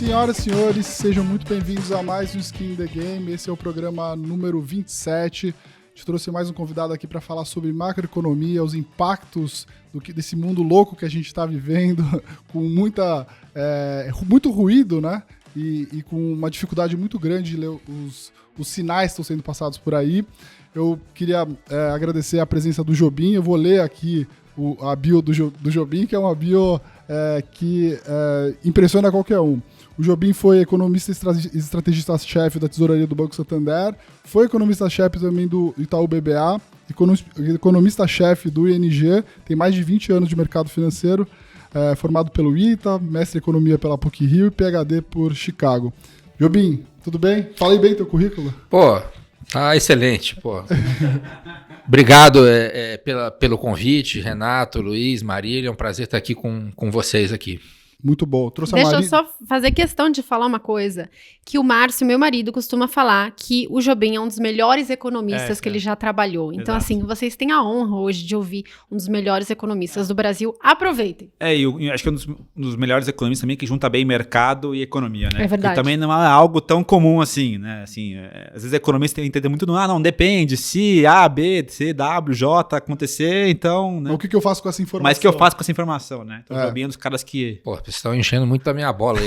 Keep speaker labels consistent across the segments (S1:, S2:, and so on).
S1: Senhoras e senhores, sejam muito bem-vindos a mais um Skin in the Game. Esse é o programa número 27. A gente trouxe mais um convidado aqui para falar sobre macroeconomia, os impactos desse mundo louco que a gente está vivendo, com muito ruído, né? E com uma dificuldade muito grande de ler os sinais que estão sendo passados por aí. Eu queria agradecer a presença do Jobim. Eu vou ler aqui a bio do Jobim, que é uma bio que impressiona qualquer um. O Jobim foi economista e estrategista-chefe da Tesouraria do Banco Santander, foi economista-chefe também do Itaú BBA, economista-chefe do ING, tem mais de 20 anos de mercado financeiro, formado pelo ITA, mestre em economia pela PUC-Rio e PhD por Chicago. Jobim, tudo bem? Falei bem teu currículo?
S2: Pô, tá excelente, pô. Obrigado pelo convite, Renato, Luiz, Marília, é um prazer estar aqui com vocês aqui.
S1: Muito bom.
S3: Deixa eu só fazer questão de falar uma coisa, que o Márcio, meu marido, costuma falar que o Jobim é um dos melhores economistas que ele já trabalhou. Então, assim, vocês têm a honra hoje de ouvir um dos melhores economistas do Brasil. Aproveitem.
S4: E eu acho que é um dos melhores economistas também que junta bem mercado e economia, né?
S3: É verdade.
S4: Porque também não é algo tão comum assim, né? Assim, às vezes economistas entendem muito não depende, se A, B, C, W, J acontecer, então... Né?
S1: O que eu faço com essa informação?
S4: Mas o que eu faço com essa informação, né? Então, o Jobim é um dos caras que...
S2: Pô, vocês estão enchendo muito da minha bola.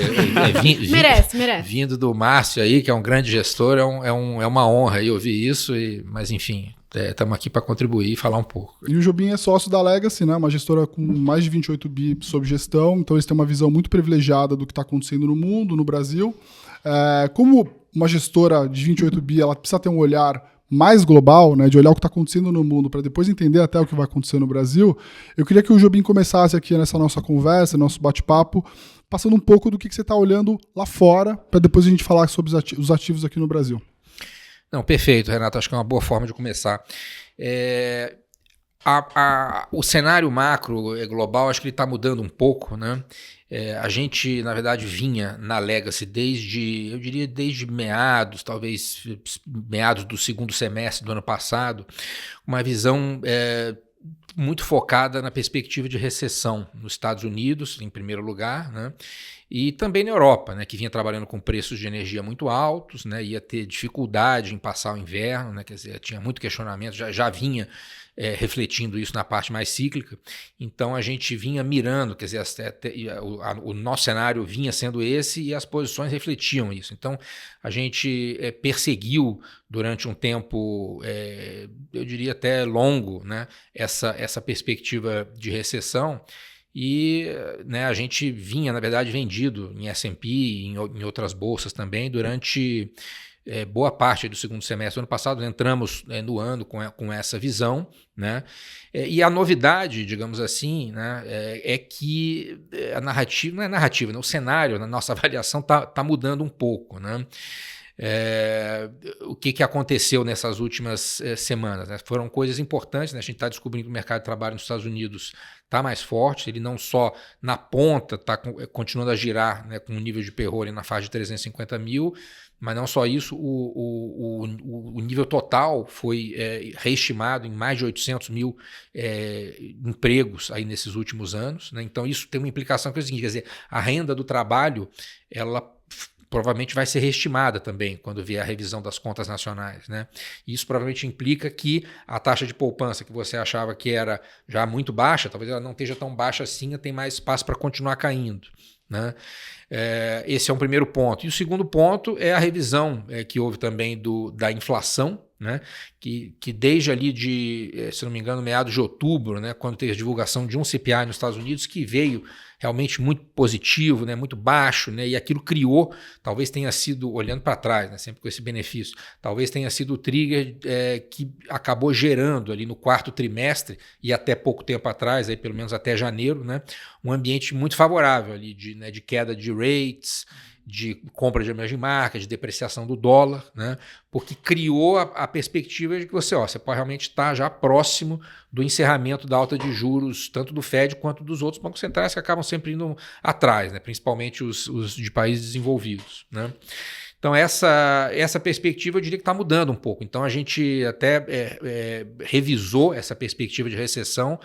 S3: Merece.
S2: Vindo do Márcio aí, que é um grande gestor, é uma honra aí ouvir isso, mas enfim, estamos aqui para contribuir e falar um pouco.
S1: E o Jobim é sócio da Legacy, né? Uma gestora com mais de 28 bi sob gestão, então eles têm uma visão muito privilegiada do que está acontecendo no mundo, no Brasil. Como uma gestora de 28 bi, ela precisa ter um olhar mais global, né, de olhar o que está acontecendo no mundo para depois entender até o que vai acontecer no Brasil. Eu queria que o Jobim começasse aqui nessa nossa conversa, nosso bate-papo, passando um pouco do que você está olhando lá fora, para depois a gente falar sobre os ativos aqui no Brasil.
S2: Não, perfeito, Renato, acho que é uma boa forma de começar. O cenário macro global, acho que ele está mudando um pouco, né? A gente, na verdade, vinha na Legacy desde meados, talvez meados do segundo semestre do ano passado, uma visão muito focada na perspectiva de recessão nos Estados Unidos, em primeiro lugar, né? E também na Europa, né, que vinha trabalhando com preços de energia muito altos, né, ia ter dificuldade em passar o inverno, né, quer dizer, tinha muito questionamento, já vinha refletindo isso na parte mais cíclica. Então a gente vinha mirando, quer dizer, o nosso cenário vinha sendo esse e as posições refletiam isso. Então a gente perseguiu durante um tempo, eu diria até longo, né, essa perspectiva de recessão. E né, a gente vinha, na verdade, vendido em S&P e em outras bolsas também durante boa parte do segundo semestre do ano passado. Entramos no ano com essa visão, né? E a novidade, digamos assim, né, é que a narrativa, não é narrativa, né, o cenário, na nossa avaliação, tá mudando um pouco, né? O que aconteceu nessas últimas semanas, né? Foram coisas importantes, né? A gente está descobrindo que o mercado de trabalho nos Estados Unidos está mais forte, ele não só na ponta está continuando a girar, né, com um nível de payroll na faixa de 350 mil, mas não só isso, o nível total foi reestimado em mais de 800 mil empregos aí nesses últimos anos, né? Então isso tem uma implicação que é o seguinte, quer dizer, a renda do trabalho, ela provavelmente vai ser reestimada também quando vier a revisão das contas nacionais, né? Isso provavelmente implica que a taxa de poupança que você achava que era já muito baixa, talvez ela não esteja tão baixa assim, tem mais espaço para continuar caindo, né? Esse é um primeiro ponto. E o segundo ponto é a revisão que houve também da inflação, né? Que desde ali se não me engano, meados de outubro, né, quando teve a divulgação de um CPI nos Estados Unidos, que veio realmente muito positivo, né, muito baixo, né, e aquilo criou, talvez tenha sido, olhando para trás, né, sempre com esse benefício, talvez tenha sido o trigger que acabou gerando ali no quarto trimestre e até pouco tempo atrás, aí pelo menos até janeiro, né, um ambiente muito favorável ali de queda de rates, de compra de emerging market, de depreciação do dólar, né? Porque criou a perspectiva de que você pode realmente estar já próximo do encerramento da alta de juros, tanto do Fed quanto dos outros bancos centrais que acabam sempre indo atrás, né? Principalmente os de países desenvolvidos, né? Então essa perspectiva eu diria que está mudando um pouco. Então a gente até revisou essa perspectiva de recessão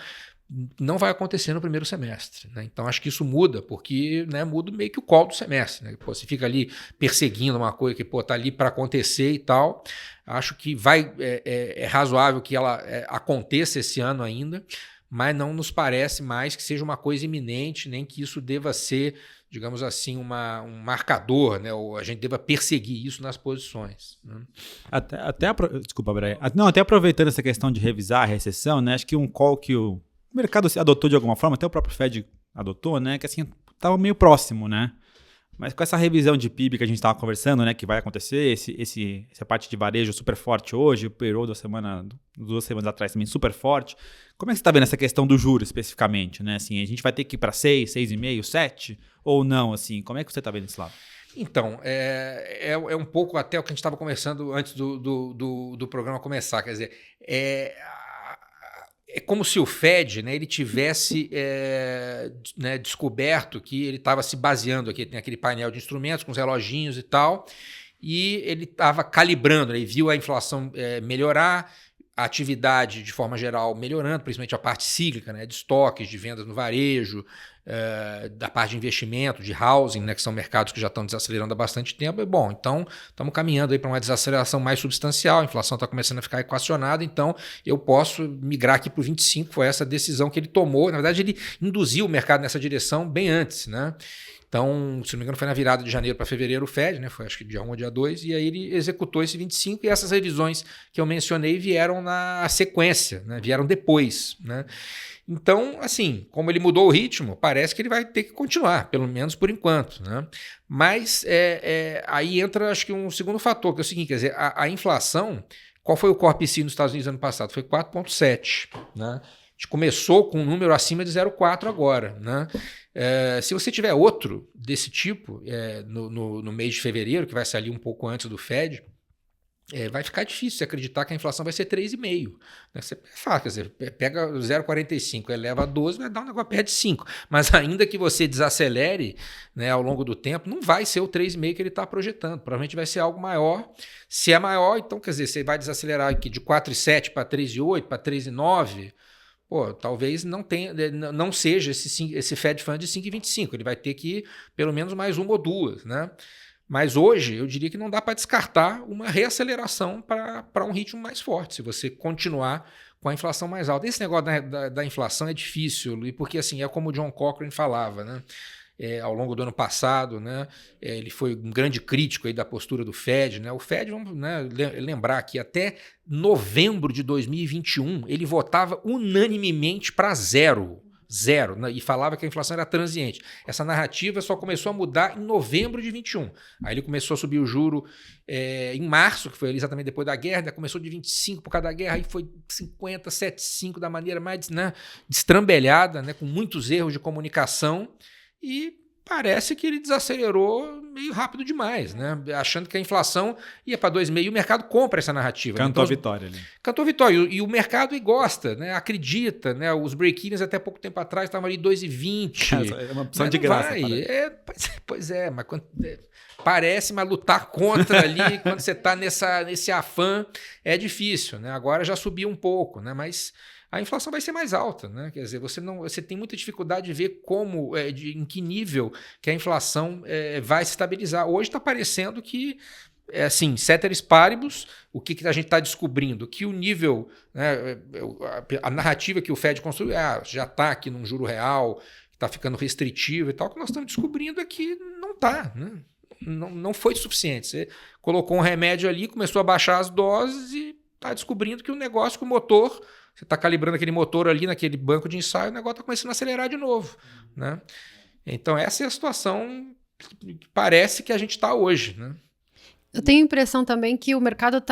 S2: não vai acontecer no primeiro semestre, né? Então acho que isso muda, porque, né, muda meio que o call do semestre, né? Pô, você fica ali perseguindo uma coisa que tá ali para acontecer e tal. Acho que é razoável que ela aconteça esse ano ainda, mas não nos parece mais que seja uma coisa iminente, nem que isso deva ser, digamos assim, um marcador, né? Ou a gente deva perseguir isso nas posições, né?
S4: Desculpa, Brian. Até aproveitando essa questão de revisar a recessão, né? Acho que um call que o mercado adotou de alguma forma, até o próprio Fed adotou, né? Que assim, estava meio próximo, né? Mas com essa revisão de PIB que a gente estava conversando, né, que vai acontecer, essa parte de varejo super forte hoje, o payroll 2 semanas atrás também super forte. Como é que você está vendo essa questão do juro especificamente, né? Assim, a gente vai ter que ir para 6, 6,5, 7 ou não? Assim, como é que você está vendo esse lado?
S2: Então, é um pouco até o que a gente estava conversando antes do programa começar. Quer dizer, é como se o Fed, né, ele tivesse né, descoberto que ele estava se baseando aqui, tem aquele painel de instrumentos com os reloginhos e tal, e ele estava calibrando, ele viu a inflação melhorar, a atividade de forma geral melhorando, principalmente a parte cíclica, né, de estoques, de vendas no varejo, da parte de investimento, de housing, né, que são mercados que já estão desacelerando há bastante tempo. E, bom, então estamos caminhando para uma desaceleração mais substancial, a inflação está começando a ficar equacionada, então eu posso migrar aqui para o 25, foi essa decisão que ele tomou. Na verdade, ele induziu o mercado nessa direção bem antes, né? Então, se não me engano, foi na virada de janeiro para fevereiro o Fed, né? Foi acho que dia 1 ou dia 2, e aí ele executou esse 25, e essas revisões que eu mencionei vieram na sequência, né? Vieram depois, né? Então, assim, como ele mudou o ritmo, parece que ele vai ter que continuar, pelo menos por enquanto, né? Mas aí entra, acho que um segundo fator, que é o seguinte, quer dizer, a inflação, qual foi o core PCE nos Estados Unidos ano passado? Foi 4,7, né? A gente começou com um número acima de 0,4 agora, né? Se você tiver outro desse tipo no mês de fevereiro, que vai sair um pouco antes do Fed, vai ficar difícil você acreditar que a inflação vai ser 3,5. Né? Você quer dizer, pega 0,45, eleva a 12, vai dar um negócio perto de 5. Mas ainda que você desacelere, né, ao longo do tempo, não vai ser o 3,5 que ele está projetando. Provavelmente vai ser algo maior. Se é maior, então, quer dizer, você vai desacelerar aqui de 4,7 para 3,8, para 3,9. Pô, talvez não seja esse Fed Fund de 5,25. Ele vai ter que ir pelo menos mais uma ou duas, né? Mas hoje, eu diria que não dá para descartar uma reaceleração para um ritmo mais forte, se você continuar com a inflação mais alta. Esse negócio da inflação é difícil, porque assim, é como o John Cochrane falava, né? Ao longo do ano passado, né? Ele foi um grande crítico aí da postura do Fed, né? O Fed, vamos, né, lembrar que até novembro de 2021 ele votava unanimemente para zero, né, e falava que a inflação era transiente. Essa narrativa só começou a mudar em novembro de 21. Aí ele começou a subir o juro em março, que foi exatamente depois da guerra, né, começou de 25 por causa da guerra, aí foi 50, 7,5 da maneira mais, né, destrambelhada, né, com muitos erros de comunicação, e parece que ele desacelerou meio rápido demais, né? Achando que a inflação ia para 2,5 e o mercado compra essa narrativa.
S4: Cantou a vitória ali.
S2: Cantou a vitória. E o mercado gosta, né? Acredita, né? Os break-evens até pouco tempo atrás estavam ali 2,20.
S4: É uma opção de graça.
S2: Pois é, mas parece, mas lutar contra ali, quando você está nesse afã, é difícil, né? Agora já subiu um pouco, né? Mas a inflação vai ser mais alta, né? Quer dizer, você tem muita dificuldade de ver em que nível que a inflação vai se estabilizar. Hoje está parecendo que, assim, ceteris paribus, o que a gente está descobrindo? Que o nível, né, a narrativa que o Fed construiu, já está aqui num juro real, está ficando restritivo e tal, o que nós estamos descobrindo é que não está, né? Não foi suficiente. Você colocou um remédio ali, começou a baixar as doses e está descobrindo que o negócio com o motor... Você está calibrando aquele motor ali naquele banco de ensaio, o negócio está começando a acelerar de novo, né? Então essa é a situação que parece que a gente está hoje, né?
S3: Eu tenho a impressão também que o mercado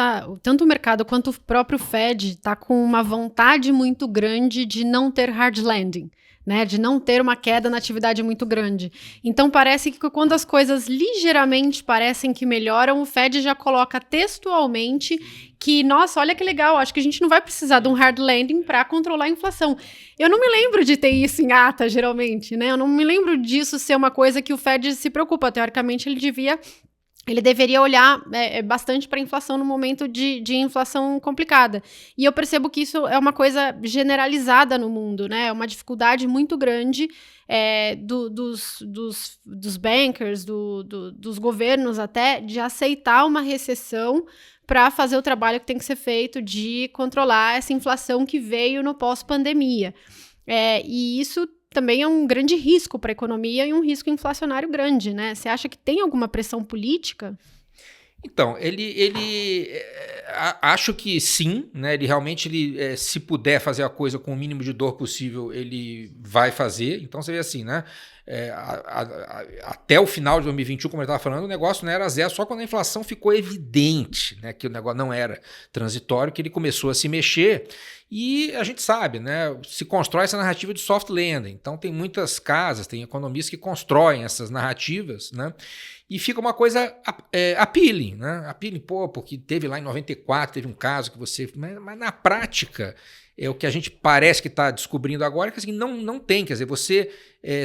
S3: tanto o mercado quanto o próprio Fed está com uma vontade muito grande de não ter hard landing, né, de não ter uma queda na atividade muito grande. Então parece que quando as coisas ligeiramente parecem que melhoram, o Fed já coloca textualmente que, nossa, olha que legal, acho que a gente não vai precisar de um hard landing para controlar a inflação. Eu não me lembro de ter isso em ata, geralmente, né? Eu não me lembro disso ser uma coisa que o Fed se preocupa. Teoricamente, ele devia ele deveria olhar bastante para a inflação no momento de inflação complicada. E eu percebo que isso é uma coisa generalizada no mundo, né? É uma dificuldade muito grande dos bankers, dos governos até, de aceitar uma recessão para fazer o trabalho que tem que ser feito de controlar essa inflação que veio no pós-pandemia. E isso também é um grande risco para a economia e um risco inflacionário grande, né? Você acha que tem alguma pressão política?
S2: Então, acho que sim, né? Ele realmente, se puder fazer a coisa com o mínimo de dor possível, ele vai fazer. Então, você vê assim, né? Até o final de 2021, como eu estava falando, o negócio não era zero, só quando a inflação ficou evidente, né, que o negócio não era transitório, que ele começou a se mexer. E a gente sabe, né, se constrói essa narrativa de soft landing. Então tem muitas casas, tem economistas que constroem essas narrativas, né, e fica uma coisa appealing, né? Appealing, porque teve lá em 94, teve um caso que você... Mas na prática, o que a gente parece que está descobrindo agora é que assim, não tem. Quer dizer, você,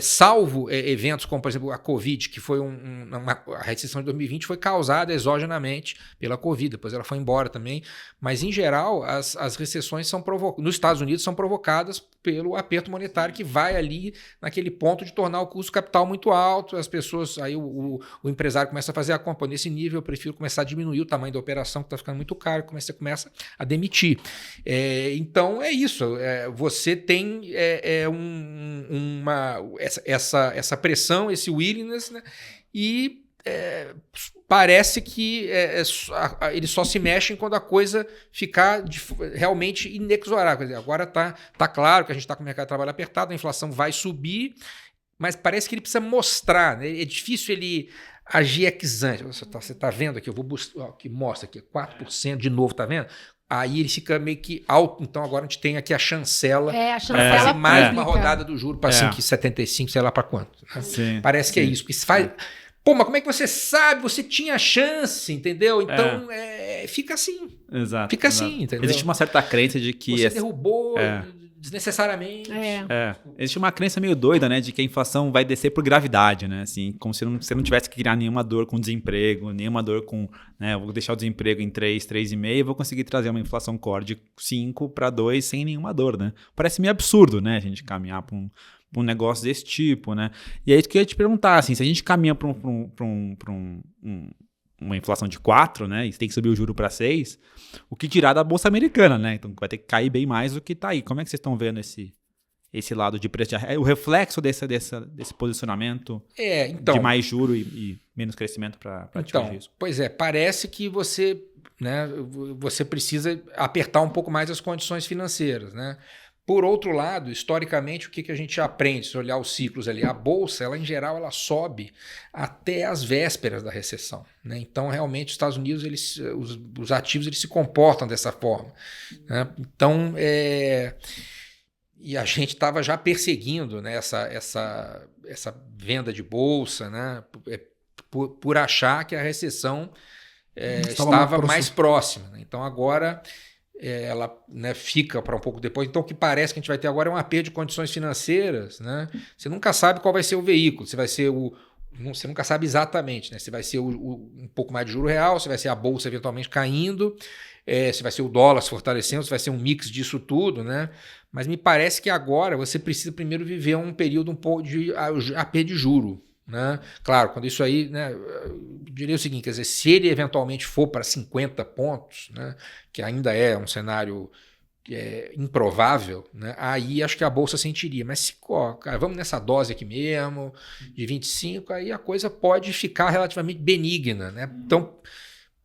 S2: salvo eventos como, por exemplo, a Covid, que foi a recessão de 2020 foi causada exogenamente pela Covid, depois ela foi embora também. Mas, em geral, as recessões nos Estados Unidos são provocadas pelo aperto monetário que vai ali naquele ponto de tornar o custo capital muito alto, as pessoas, aí o empresário começa a fazer a compra nesse nível, eu prefiro começar a diminuir o tamanho da operação que está ficando muito caro, você começa a demitir. Então é isso, você tem essa pressão, esse willingness, né? E parece que eles só se mexem quando a coisa ficar realmente inexorável. Quer dizer, agora tá claro que a gente está com o mercado de trabalho apertado, a inflação vai subir, mas parece que ele precisa mostrar, né? É difícil ele agir ex ante. Você está vendo aqui, eu vou buscar, que mostra aqui, 4% de novo, tá vendo? Aí ele fica meio que alto, então agora a gente tem aqui a chancela para fazer mais uma rodada do juro para 5,75, sei lá para quanto. Né? Parece que é isso, porque se faz... Pô, mas como é que você sabe? Você tinha chance, entendeu? Então, fica assim.
S4: Exato.
S2: Fica assim, entendeu?
S4: Existe uma certa crença de que...
S2: Você derrubou desnecessariamente.
S4: Existe uma crença meio doida, né? De que a inflação vai descer por gravidade, né? Assim, como se você não tivesse que criar nenhuma dor com desemprego, nenhuma dor com... Né, eu vou deixar o desemprego em 3, 3,5 e vou conseguir trazer uma inflação core de 5 para 2 sem nenhuma dor, né? Parece meio absurdo, né? A gente caminhar para um negócio desse tipo, né? E aí que eu ia te perguntar, assim, se a gente caminha para uma inflação de 4, né? E tem que subir o juro para 6, o que dirá da Bolsa Americana, né? Então vai ter que cair bem mais do que está aí. Como é que vocês estão vendo esse lado de preço? O reflexo desse posicionamento de mais juro e menos crescimento para atingir isso?
S2: Pois parece que você precisa apertar um pouco mais as condições financeiras, né? Por outro lado, historicamente, o que a gente aprende se olhar os ciclos ali? A Bolsa, ela, em geral, ela sobe até as vésperas da recessão, né? Então, realmente, os Estados Unidos, os ativos eles se comportam dessa forma, né? Então, e a gente estava já perseguindo, né, essa venda de Bolsa, né, por achar que a recessão estava mais próxima, né? Então, agora... ela, né, fica para um pouco depois. Então, o que parece que a gente vai ter agora é um aperto de condições financeiras, né? Você nunca sabe qual vai ser o veículo, se vai ser você nunca sabe exatamente, né? Se vai ser um pouco mais de juro real, se vai ser a bolsa eventualmente caindo, se vai ser o dólar se fortalecendo, se vai ser um mix disso tudo, né? Mas me parece que agora você precisa primeiro viver um período um pouco de aperto de juro, né? Claro, quando isso aí, né, eu diria o seguinte, quer dizer, se ele eventualmente for para 50 pontos, né, que ainda é um cenário improvável, né, aí acho que a Bolsa sentiria, mas se, cara, vamos nessa dose aqui mesmo, de 25, aí a coisa pode ficar relativamente benigna, né? Então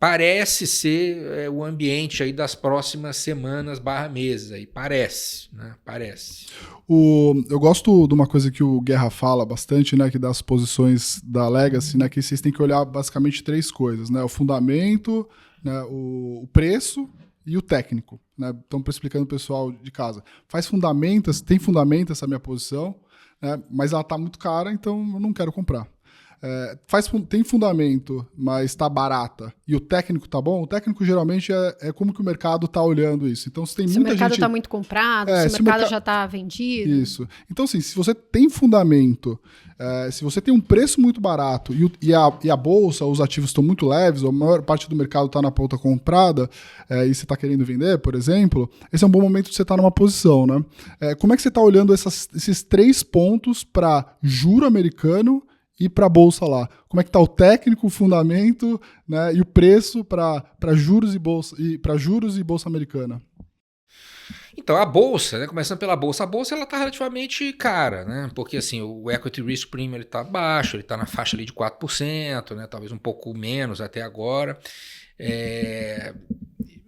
S2: parece ser o ambiente aí das próximas semanas / meses aí, parece, né? Parece.
S1: Eu gosto de uma coisa que o Guerra fala bastante, né, que das posições da Legacy, né, que vocês têm que olhar basicamente 3 coisas, né, o fundamento, né, o preço e o técnico, né? Então, para explicando o pessoal de casa, tem fundamento essa minha posição, né, mas ela está muito cara, então eu não quero comprar. tem fundamento, mas está barata, e o técnico está bom, o técnico geralmente é como que o mercado está olhando isso. Então, se tem muita gente...
S3: o mercado está muito comprado, se o mercado já está vendido.
S1: Isso. Então, assim, se você tem fundamento, se você tem um preço muito barato e a bolsa, os ativos estão muito leves, ou a maior parte do mercado está na ponta comprada, e você está querendo vender, por exemplo, esse é um bom momento de você estar numa posição, né? Como é que você está olhando esses 3 pontos para juro americano e para a bolsa lá? Como é que está o técnico, o fundamento, né, e o preço para juros e bolsa americana?
S2: Então, a bolsa, né, começando pela bolsa, a bolsa ela está relativamente cara, né, porque assim, o equity risk premium está baixo, ele está na faixa ali de 4%, né, talvez um pouco menos até agora.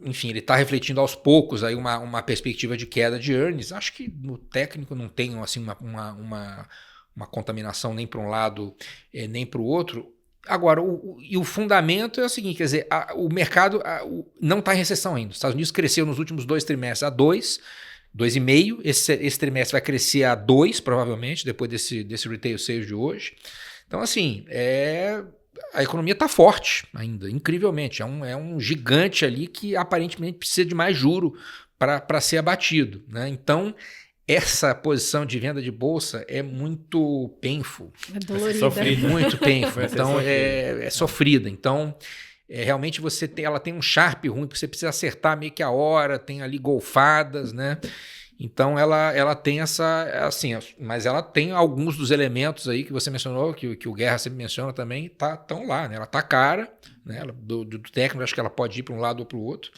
S2: Enfim, ele está refletindo aos poucos aí uma perspectiva de queda de earnings. Acho que no técnico não tem assim, uma contaminação nem para um lado nem para o outro. Agora, o fundamento é o seguinte, quer dizer, o mercado não está em recessão ainda. Os Estados Unidos cresceu nos últimos 2 trimestres a 2,5%. Esse trimestre vai crescer a 2%, provavelmente, depois desse retail sales de hoje. Então, assim, a economia está forte ainda, incrivelmente. É um gigante ali que aparentemente precisa de mais juro para ser abatido, né? Então, essa posição de venda de bolsa é muito painful.
S3: É dolorida.
S2: É muito painful. Então, é sofrida. Então, realmente ela tem um sharp ruim, porque você precisa acertar meio que a hora, tem ali golfadas, né? Então, ela tem assim, mas ela tem alguns dos elementos aí que você mencionou, que o Guerra sempre menciona também, estão lá, né? Ela está cara, né? Do técnico, acho que ela pode ir para um lado ou para o outro.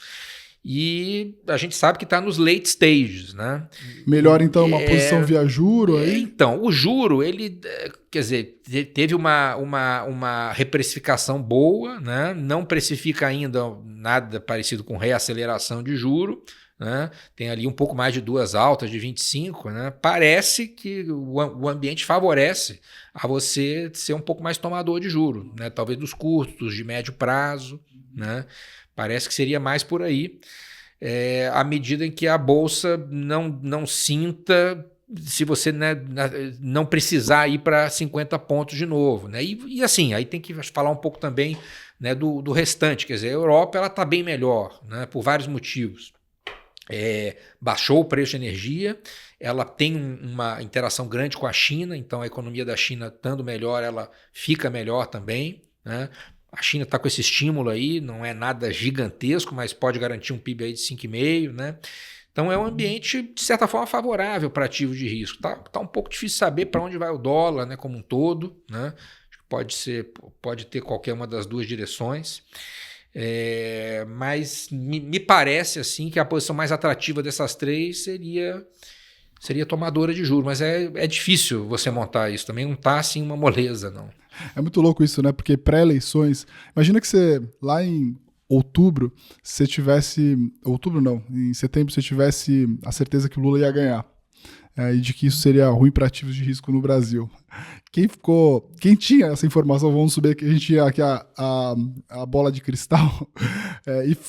S2: E a gente sabe que está nos late stages, né?
S1: Melhor, então, uma posição via juro aí?
S2: Então, o juro, ele, quer dizer, teve uma reprecificação boa, né? Não precifica ainda nada parecido com reaceleração de juro, né? Tem ali um pouco mais de 2 altas de 25, né? Parece que o ambiente favorece a você ser um pouco mais tomador de juro, né? Talvez dos curtos, de médio prazo, né? Parece que seria mais por aí, à medida em que a bolsa não sinta, se você, né, não precisar ir para 50 pontos de novo, né? E assim, aí tem que falar um pouco também, né, do restante, quer dizer, a Europa está bem melhor, né, por vários motivos. Baixou o preço de energia, ela tem uma interação grande com a China, então a economia da China estando melhor, ela fica melhor também, né? A China está com esse estímulo aí, não é nada gigantesco, mas pode garantir um PIB aí de 5,5%, né? Então é um ambiente, de certa forma, favorável para ativos de risco. Tá um pouco difícil saber para onde vai o dólar, né, como um todo, né? Pode ter qualquer uma das duas direções. Mas me parece assim que a posição mais atrativa dessas 3 seria tomadora de juros, mas é difícil você montar isso, também não está assim uma moleza, não.
S1: É muito louco isso, né? Porque pré-eleições, imagina que você, lá em outubro, se tivesse, em setembro, você tivesse a certeza que o Lula ia ganhar, e de que isso seria ruim para ativos de risco no Brasil. Quem tinha essa informação, vamos subir que a gente tinha aqui a bola de cristal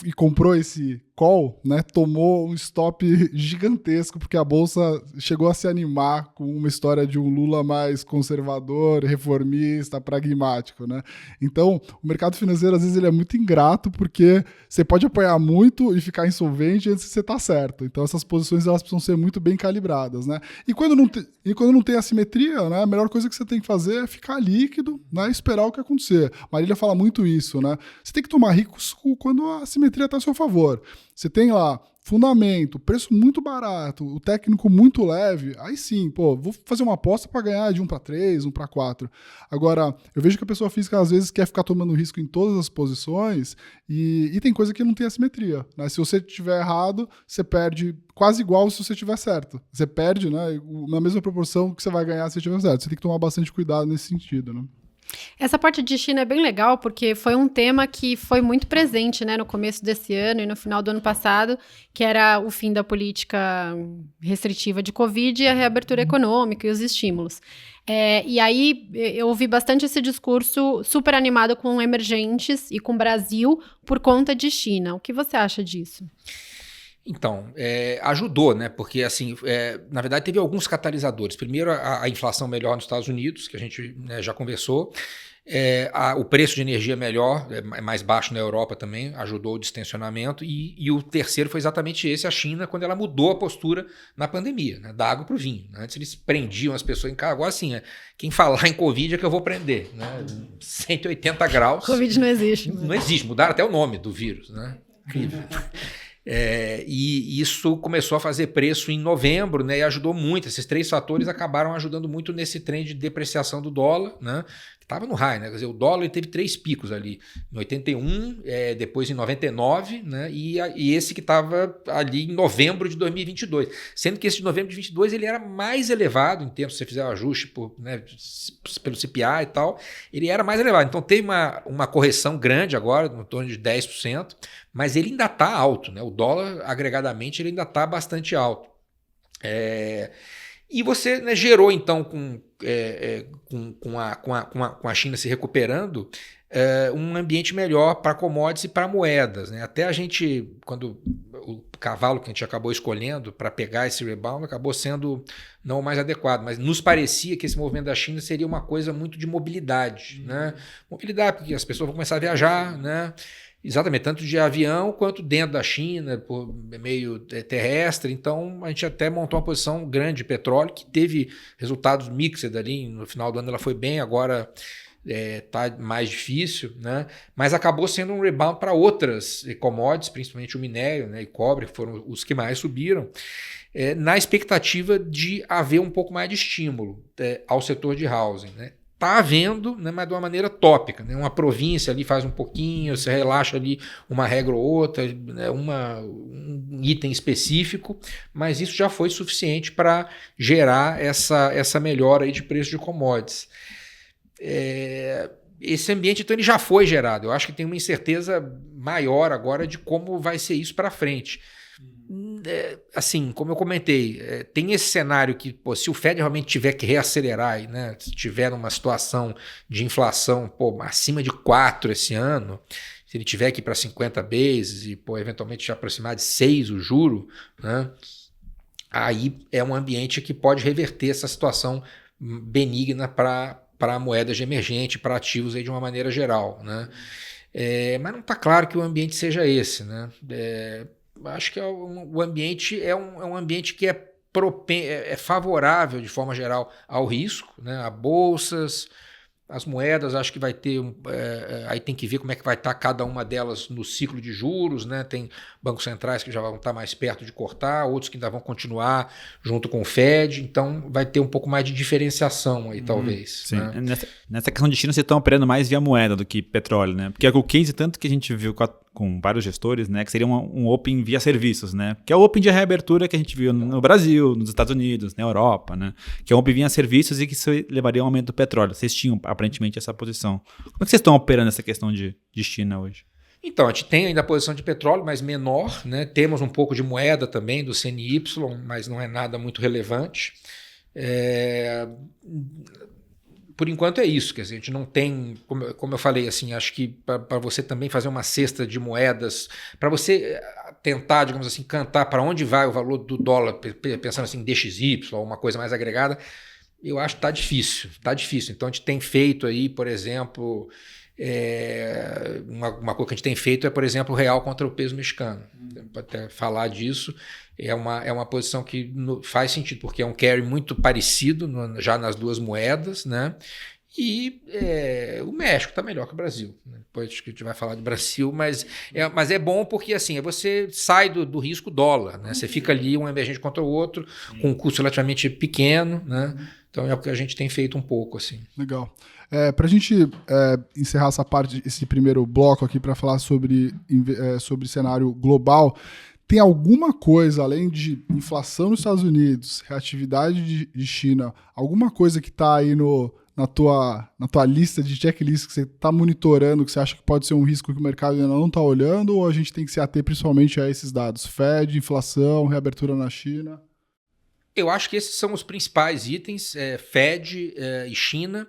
S1: e comprou esse call, né, tomou um stop gigantesco, porque a bolsa chegou a se animar com uma história de um Lula mais conservador, reformista, pragmático, né? Então, o mercado financeiro, às vezes, ele é muito ingrato, porque você pode apanhar muito e ficar insolvente antes de você estar certo. Então, essas posições, elas precisam ser muito bem calibradas, né? E quando não tem assimetria, né, a melhor coisa que você tem que fazer é ficar líquido, né, e esperar o que acontecer. Marília fala muito isso, né? Você tem que tomar risco quando a assimetria está a seu favor. Você tem lá fundamento, preço muito barato, o técnico muito leve, aí sim, vou fazer uma aposta para ganhar de 1 para 3, 1 para 4. Agora, eu vejo que a pessoa física às vezes quer ficar tomando risco em todas as posições e tem coisa que não tem assimetria, né? Se você estiver errado, você perde quase igual se você estiver certo. Você perde, né, na mesma proporção que você vai ganhar se você estiver certo. Você tem que tomar bastante cuidado nesse sentido, né?
S3: Essa parte de China é bem legal, porque foi um tema que foi muito presente, né, no começo desse ano e no final do ano passado, que era o fim da política restritiva de Covid e a reabertura econômica e os estímulos. E aí eu ouvi bastante esse discurso super animado com emergentes e com o Brasil por conta de China. O que você acha disso?
S2: Então, ajudou, né? Porque, assim, na verdade, teve alguns catalisadores. Primeiro, a inflação melhor nos Estados Unidos, que a gente, né, já conversou. O preço de energia melhor, é mais baixo na Europa também, ajudou o distensionamento. E o terceiro foi exatamente esse, a China, quando ela mudou a postura na pandemia, né, da água para o vinho. Antes eles prendiam as pessoas em casa, agora sim, quem falar em Covid é que eu vou prender. Né, 180 graus.
S3: Covid não existe.
S2: Não existe, mudaram até o nome do vírus. Né? Incrível. E isso começou a fazer preço em novembro, né, e ajudou muito. Esses 3 fatores acabaram ajudando muito nesse trem de depreciação do dólar, né, que estava no high. Né, quer dizer, o dólar teve 3 picos ali, em 81, depois em 99, né, e esse que estava ali em novembro de 2022. Sendo que esse de novembro de 2022 ele era mais elevado, em termos, se você fizer o ajuste pelo CPI e tal, ele era mais elevado. Então teve uma correção grande agora, em torno de 10%, mas ele ainda está alto, né? O dólar, agregadamente, ele ainda está bastante alto. E você, né, gerou, então, com a China se recuperando, um ambiente melhor para commodities e para moedas. Né? Até a gente, quando o cavalo que a gente acabou escolhendo para pegar esse rebound acabou sendo não o mais adequado, mas nos parecia que esse movimento da China seria uma coisa muito de mobilidade. Né? Mobilidade, porque as pessoas vão começar a viajar, né? Exatamente, tanto de avião quanto dentro da China, por meio terrestre. Então, a gente até montou uma posição grande de petróleo, que teve resultados mixed ali. No final do ano ela foi bem, agora está mais difícil, né? Mas acabou sendo um rebound para outras commodities, principalmente o minério, né, e cobre, que foram os que mais subiram, na expectativa de haver um pouco mais de estímulo ao setor de housing, né? Está havendo, né, mas de uma maneira tópica. Né? Uma província ali faz um pouquinho, você relaxa ali uma regra ou outra, né, um item específico, mas isso já foi suficiente para gerar essa melhora aí de preço de commodities. Esse ambiente, então, ele já foi gerado. Eu acho que tem uma incerteza maior agora de como vai ser isso para frente. Assim, como eu comentei, tem esse cenário que, se o Fed realmente tiver que reacelerar, né, se tiver numa situação de inflação acima de 4 esse ano, se ele tiver que ir para 50 bases e eventualmente já aproximar de 6 o juro, né, aí é um ambiente que pode reverter essa situação benigna para moedas de emergente, para ativos aí de uma maneira geral. Né. Mas não está claro que o ambiente seja esse. Né. Acho que o ambiente é um ambiente que é favorável, de forma geral, ao risco, né? A bolsas, as moedas, acho que vai ter... aí tem que ver como é que vai estar cada uma delas no ciclo de juros, né? Tem bancos centrais que já vão estar mais perto de cortar, outros que ainda vão continuar junto com o Fed, então vai ter um pouco mais de diferenciação aí, talvez.
S4: Sim.
S2: Né?
S4: Nessa questão de China, vocês estão operando mais via moeda do que petróleo, né? Porque o case, tanto que a gente viu com vários gestores, né, que seria um open via serviços, né? Que é o open de reabertura que a gente viu no Brasil, nos Estados Unidos, na Europa, né? Que é um open via serviços e que isso levaria a um aumento do petróleo. Vocês tinham, aparentemente, essa posição. Como é que vocês estão operando essa questão de China hoje?
S2: Então, a gente tem ainda a posição de petróleo, mas menor, né? Temos um pouco de moeda também, do CNY, mas não é nada muito relevante. Por enquanto é isso, quer dizer, a gente não tem, como eu falei, assim, acho que para você também fazer uma cesta de moedas, para você tentar, digamos assim, cantar para onde vai o valor do dólar, pensando assim, DXY, ou uma coisa mais agregada, eu acho que está difícil. Então a gente tem feito aí, por exemplo, uma coisa que a gente tem feito é, por exemplo, o real contra o peso mexicano. Pode até falar disso. É uma posição que faz sentido, porque é um carry muito parecido já nas duas moedas, né? E o México está melhor que o Brasil. Né? Depois acho que a gente vai falar de Brasil, mas é bom porque assim, você sai do risco dólar, né? Você fica ali um emergente contra o outro, com um custo relativamente pequeno, né? Então é o que a gente tem feito um pouco. Assim.
S1: Legal. Para a gente encerrar essa parte, esse primeiro bloco aqui para falar sobre cenário global, tem alguma coisa, além de inflação nos Estados Unidos, reatividade de China, alguma coisa que está aí na tua lista de checklist que você está monitorando, que você acha que pode ser um risco que o mercado ainda não está olhando, ou a gente tem que se ater principalmente a esses dados? Fed, inflação, reabertura na China?
S2: Eu acho que esses são os principais itens, Fed e China.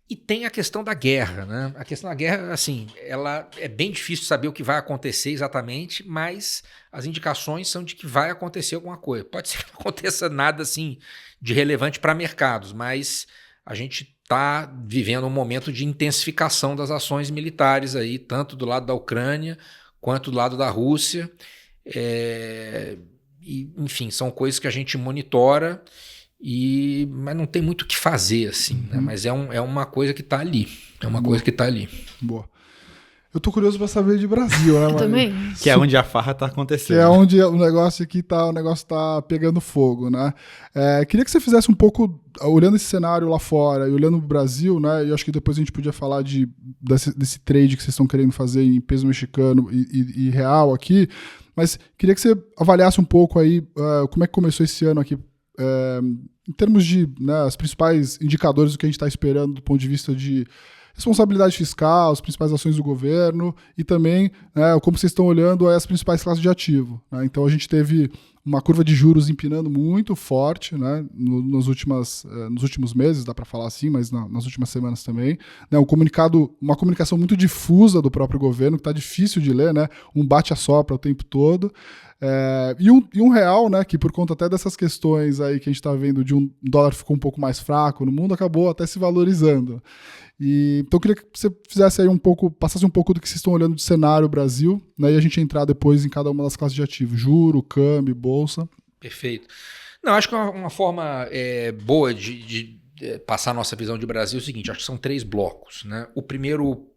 S2: E tem a questão da guerra, né? A questão da guerra, assim, ela é bem difícil saber o que vai acontecer exatamente, mas as indicações são de que vai acontecer alguma coisa. Pode ser que não aconteça nada, assim, de relevante para mercados, mas a gente está vivendo um momento de intensificação das ações militares aí, tanto do lado da Ucrânia quanto do lado da Rússia. E, enfim, são coisas que a gente monitora, mas não tem muito o que fazer, assim, né? Mas é uma coisa que está ali. É uma coisa que está ali.
S1: Boa. Eu tô curioso para saber de Brasil, né,
S3: Eu também.
S4: Que é onde a farra tá acontecendo.
S1: Que é onde o negócio tá pegando fogo, né? Queria que você fizesse um pouco, olhando esse cenário lá fora e olhando o Brasil, né? E acho que depois a gente podia falar desse trade que vocês estão querendo fazer em peso mexicano e real aqui. Mas queria que você avaliasse um pouco aí como é que começou esse ano aqui, em termos de, né, os principais indicadores do que a gente está esperando do ponto de vista de responsabilidade fiscal, as principais ações do governo e também, né, como vocês estão olhando as principais classes de ativo, né? Então a gente teve uma curva de juros empinando muito forte, né, nos últimos meses, dá para falar assim, mas nas últimas semanas também, né, uma comunicação muito difusa do próprio governo, que está difícil de ler, né, um bate-a-sopra o tempo todo, e um real, né, que por conta até dessas questões aí que a gente está vendo de um dólar ficou um pouco mais fraco no mundo, acabou até se valorizando. Então eu queria que você fizesse aí passasse um pouco do que vocês estão olhando de cenário Brasil, né, e a gente entrar depois em cada uma das classes de ativos, juro, câmbio, bolsa.
S2: Perfeito. Não, acho que uma forma boa de passar a nossa visão de Brasil é o seguinte, acho que são 3 blocos, né? O primeiro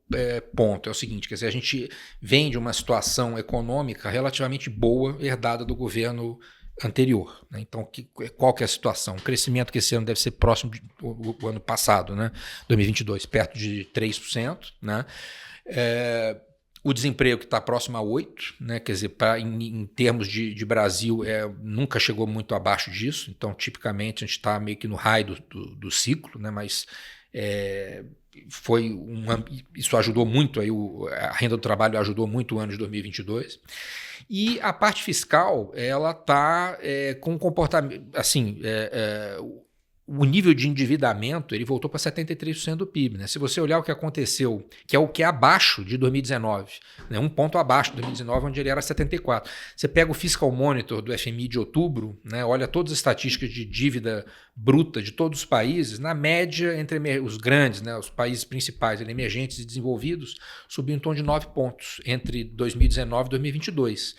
S2: ponto é o seguinte, quer dizer, a gente vem de uma situação econômica relativamente boa, herdada do governo anterior, né? Então, qual que é a situação? O crescimento que esse ano deve ser próximo do ano passado, né? 2022, perto de 3%, né? O desemprego que está próximo a 8%, né? Quer dizer, em termos de Brasil, nunca chegou muito abaixo disso, então, tipicamente, a gente está meio que no raio do ciclo, né? Mas isso ajudou muito, aí a renda do trabalho ajudou muito o ano de 2022. E a parte fiscal, ela está com um comportamento, assim, o nível de endividamento, ele voltou para 73% do PIB, né? Se você olhar o que aconteceu, que é o que é abaixo de 2019, né? Um ponto abaixo de 2019, onde ele era 74%. Você pega o Fiscal Monitor do FMI de outubro, né? Olha todas as estatísticas de dívida bruta de todos os países, na média, entre os grandes, né? Os países principais, emergentes e desenvolvidos, subiu em torno de 9 pontos entre 2019 e 2022.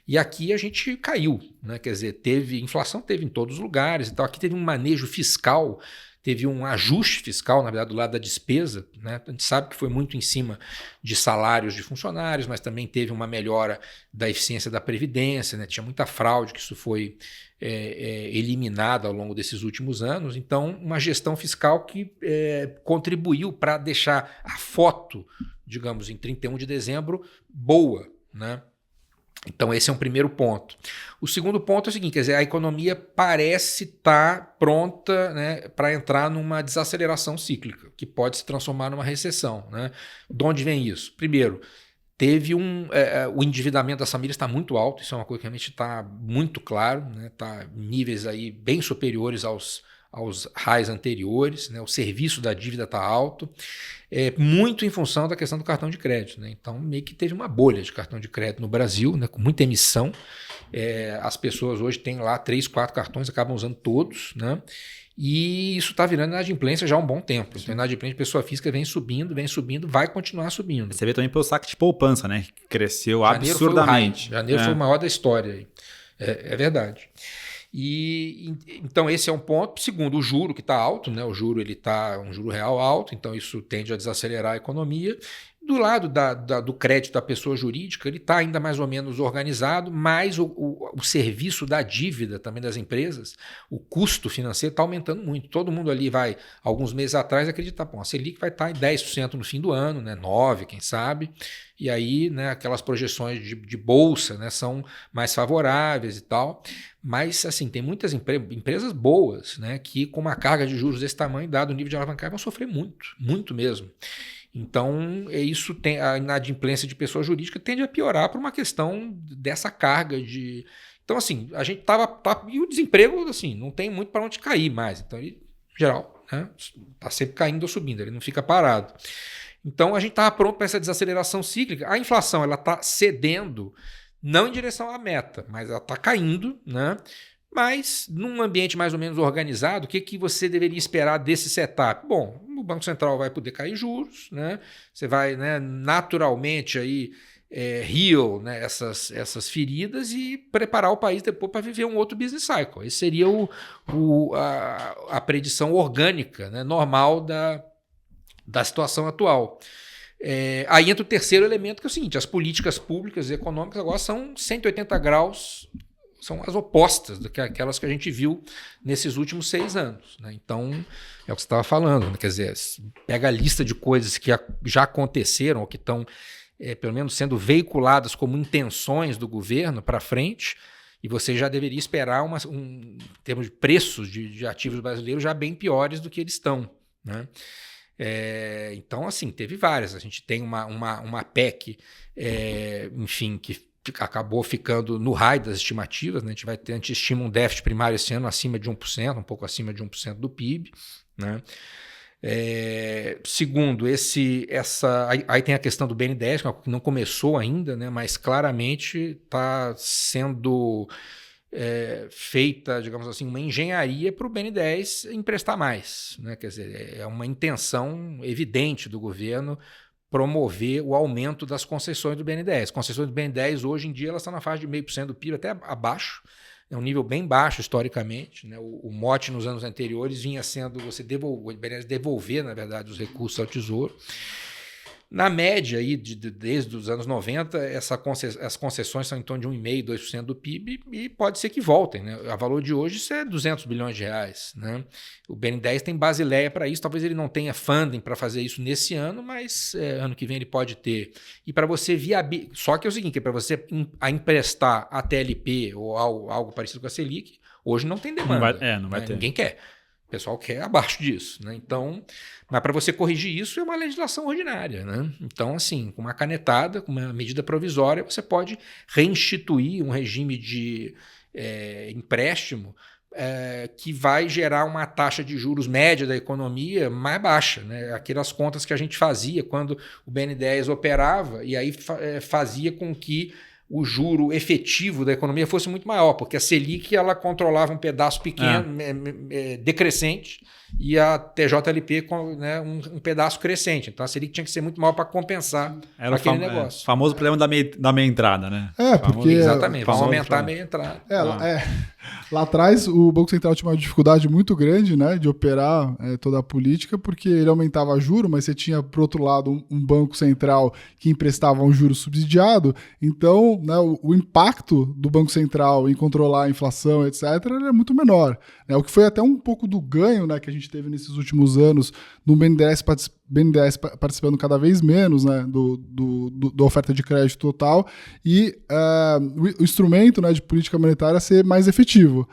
S2: E aqui a gente caiu, né? Quer dizer, inflação teve em todos os lugares, então aqui teve um manejo fiscal, teve um ajuste fiscal, na verdade, do lado da despesa, né? A gente sabe que foi muito em cima de salários de funcionários, mas também teve uma melhora da eficiência da Previdência, né? Tinha muita fraude, que isso foi eliminado ao longo desses últimos anos. Então, uma gestão fiscal que contribuiu para deixar a foto, digamos, em 31 de dezembro, boa, né? Então, esse é um primeiro ponto. O segundo ponto é o seguinte, quer dizer, a economia parece estar pronta, né, para entrar numa desaceleração cíclica, que pode se transformar numa recessão, né? De onde vem isso? Primeiro, teve o endividamento das famílias está muito alto, isso é uma coisa que realmente está muito claro, né? Está em níveis aí bem superiores aos highs anteriores, né? O serviço da dívida está alto, muito em função da questão do cartão de crédito, né? Então, meio que teve uma bolha de cartão de crédito no Brasil, né? Com muita emissão. As pessoas hoje têm lá 3, 4 cartões, acabam usando todos, né? E isso está virando inadimplência já há um bom tempo. Então, inadimplência de pessoa física vem subindo, vai continuar subindo.
S4: Você vê também pelo saque de poupança, né? Que cresceu absurdamente.
S2: Janeiro foi o maior da história aí. É verdade. Então esse é um ponto. Segundo, o juro que está alto, né? O juro ele está um juro real alto, então isso tende a desacelerar a economia. Do lado do crédito da pessoa jurídica, ele está ainda mais ou menos organizado, mas o serviço da dívida também das empresas, o custo financeiro está aumentando muito. Todo mundo ali vai, alguns meses atrás, acreditar, a Selic vai estar em 10% no fim do ano, né? 9%, quem sabe. E aí, né, aquelas projeções de bolsa, né, são mais favoráveis e tal. Mas, assim, tem muitas empresas boas, né, que com uma carga de juros desse tamanho, dado o nível de alavancagem, vão sofrer muito, muito mesmo. Então, isso a inadimplência de pessoa jurídica tende a piorar por uma questão dessa carga de... Então, assim, a gente e o desemprego, assim, não tem muito para onde cair mais. Então, ele, em geral, né, está sempre caindo ou subindo, ele não fica parado. Então, a gente estava pronto para essa desaceleração cíclica. A inflação está cedendo, não em direção à meta, mas ela está caindo, né? Mas, num ambiente mais ou menos organizado, o que você deveria esperar desse setup? Bom, o Banco Central vai poder cair juros, né? Você vai, né, naturalmente aí, heal, né, essas feridas e preparar o país depois para viver um outro business cycle. Esse seria a predição orgânica, né, normal da situação atual. Aí entra o terceiro elemento, que é o seguinte: as políticas públicas e econômicas agora são 180 graus, são as opostas daquelas que a gente viu nesses últimos 6 anos. Né? Então, é o que você estava falando, né? Quer dizer, pega a lista de coisas que já aconteceram ou que estão, pelo menos, sendo veiculadas como intenções do governo para frente, e você já deveria esperar, em termos de preços de ativos brasileiros, já bem piores do que eles estão. Né? Então, assim, teve várias. A gente tem uma PEC, enfim, que acabou ficando no raio das estimativas. Né? A gente estima um déficit primário esse ano acima de 1%, um pouco acima de 1% do PIB. Né? Segundo, aí tem a questão do BNDES, que não começou ainda, né? Mas claramente está sendo feita, digamos assim, uma engenharia para o BNDES emprestar mais. Né? Quer dizer, é uma intenção evidente do governo promover o aumento das concessões do BNDES. As concessões do BNDES, hoje em dia, elas estão na faixa de 0,5% do PIB, até abaixo. É um nível bem baixo historicamente. Né? O mote nos anos anteriores vinha sendo o BNDES devolver, na verdade, os recursos ao Tesouro. Na média, aí, desde os anos 90, as concessões são em torno de 1,5%, 2% do PIB e pode ser que voltem. Né? A valor de hoje isso é 200 bilhões de reais. Né? O BNDES tem Basileia para isso, talvez ele não tenha funding para fazer isso nesse ano, mas ano que vem ele pode ter. E para você viabilizar... Só que é o seguinte, para você emprestar a TLP ou algo parecido com a Selic, hoje não tem demanda.
S4: Não vai ter.
S2: Ninguém quer. O pessoal quer abaixo disso. Né? Então... Mas para você corrigir isso é uma legislação ordinária. Né? Então, assim, com uma canetada, com uma medida provisória, você pode reinstituir um regime de empréstimo que vai gerar uma taxa de juros média da economia mais baixa. Né? Aquelas contas que a gente fazia quando o BNDES operava e aí fazia com que o juro efetivo da economia fosse muito maior, porque a Selic ela controlava um pedaço pequeno, decrescente, e a TJLP né, um pedaço crescente. Então a Selic tinha que ser muito maior para compensar aquele negócio.
S4: O famoso problema da meia entrada, né?
S1: Porque...
S2: Exatamente, vamos aumentar a meia entrada.
S1: Lá atrás, o Banco Central tinha uma dificuldade muito grande, né, de operar toda a política, porque ele aumentava juro, mas você tinha, por outro lado, um Banco Central que emprestava um juro subsidiado. Então, né, o impacto do Banco Central em controlar a inflação, etc., era muito menor. Né? O que foi até um pouco do ganho, né, que a gente teve nesses últimos anos no BNDES participando cada vez menos, né, da oferta de crédito total e o instrumento, né, de política monetária ser mais efetivo.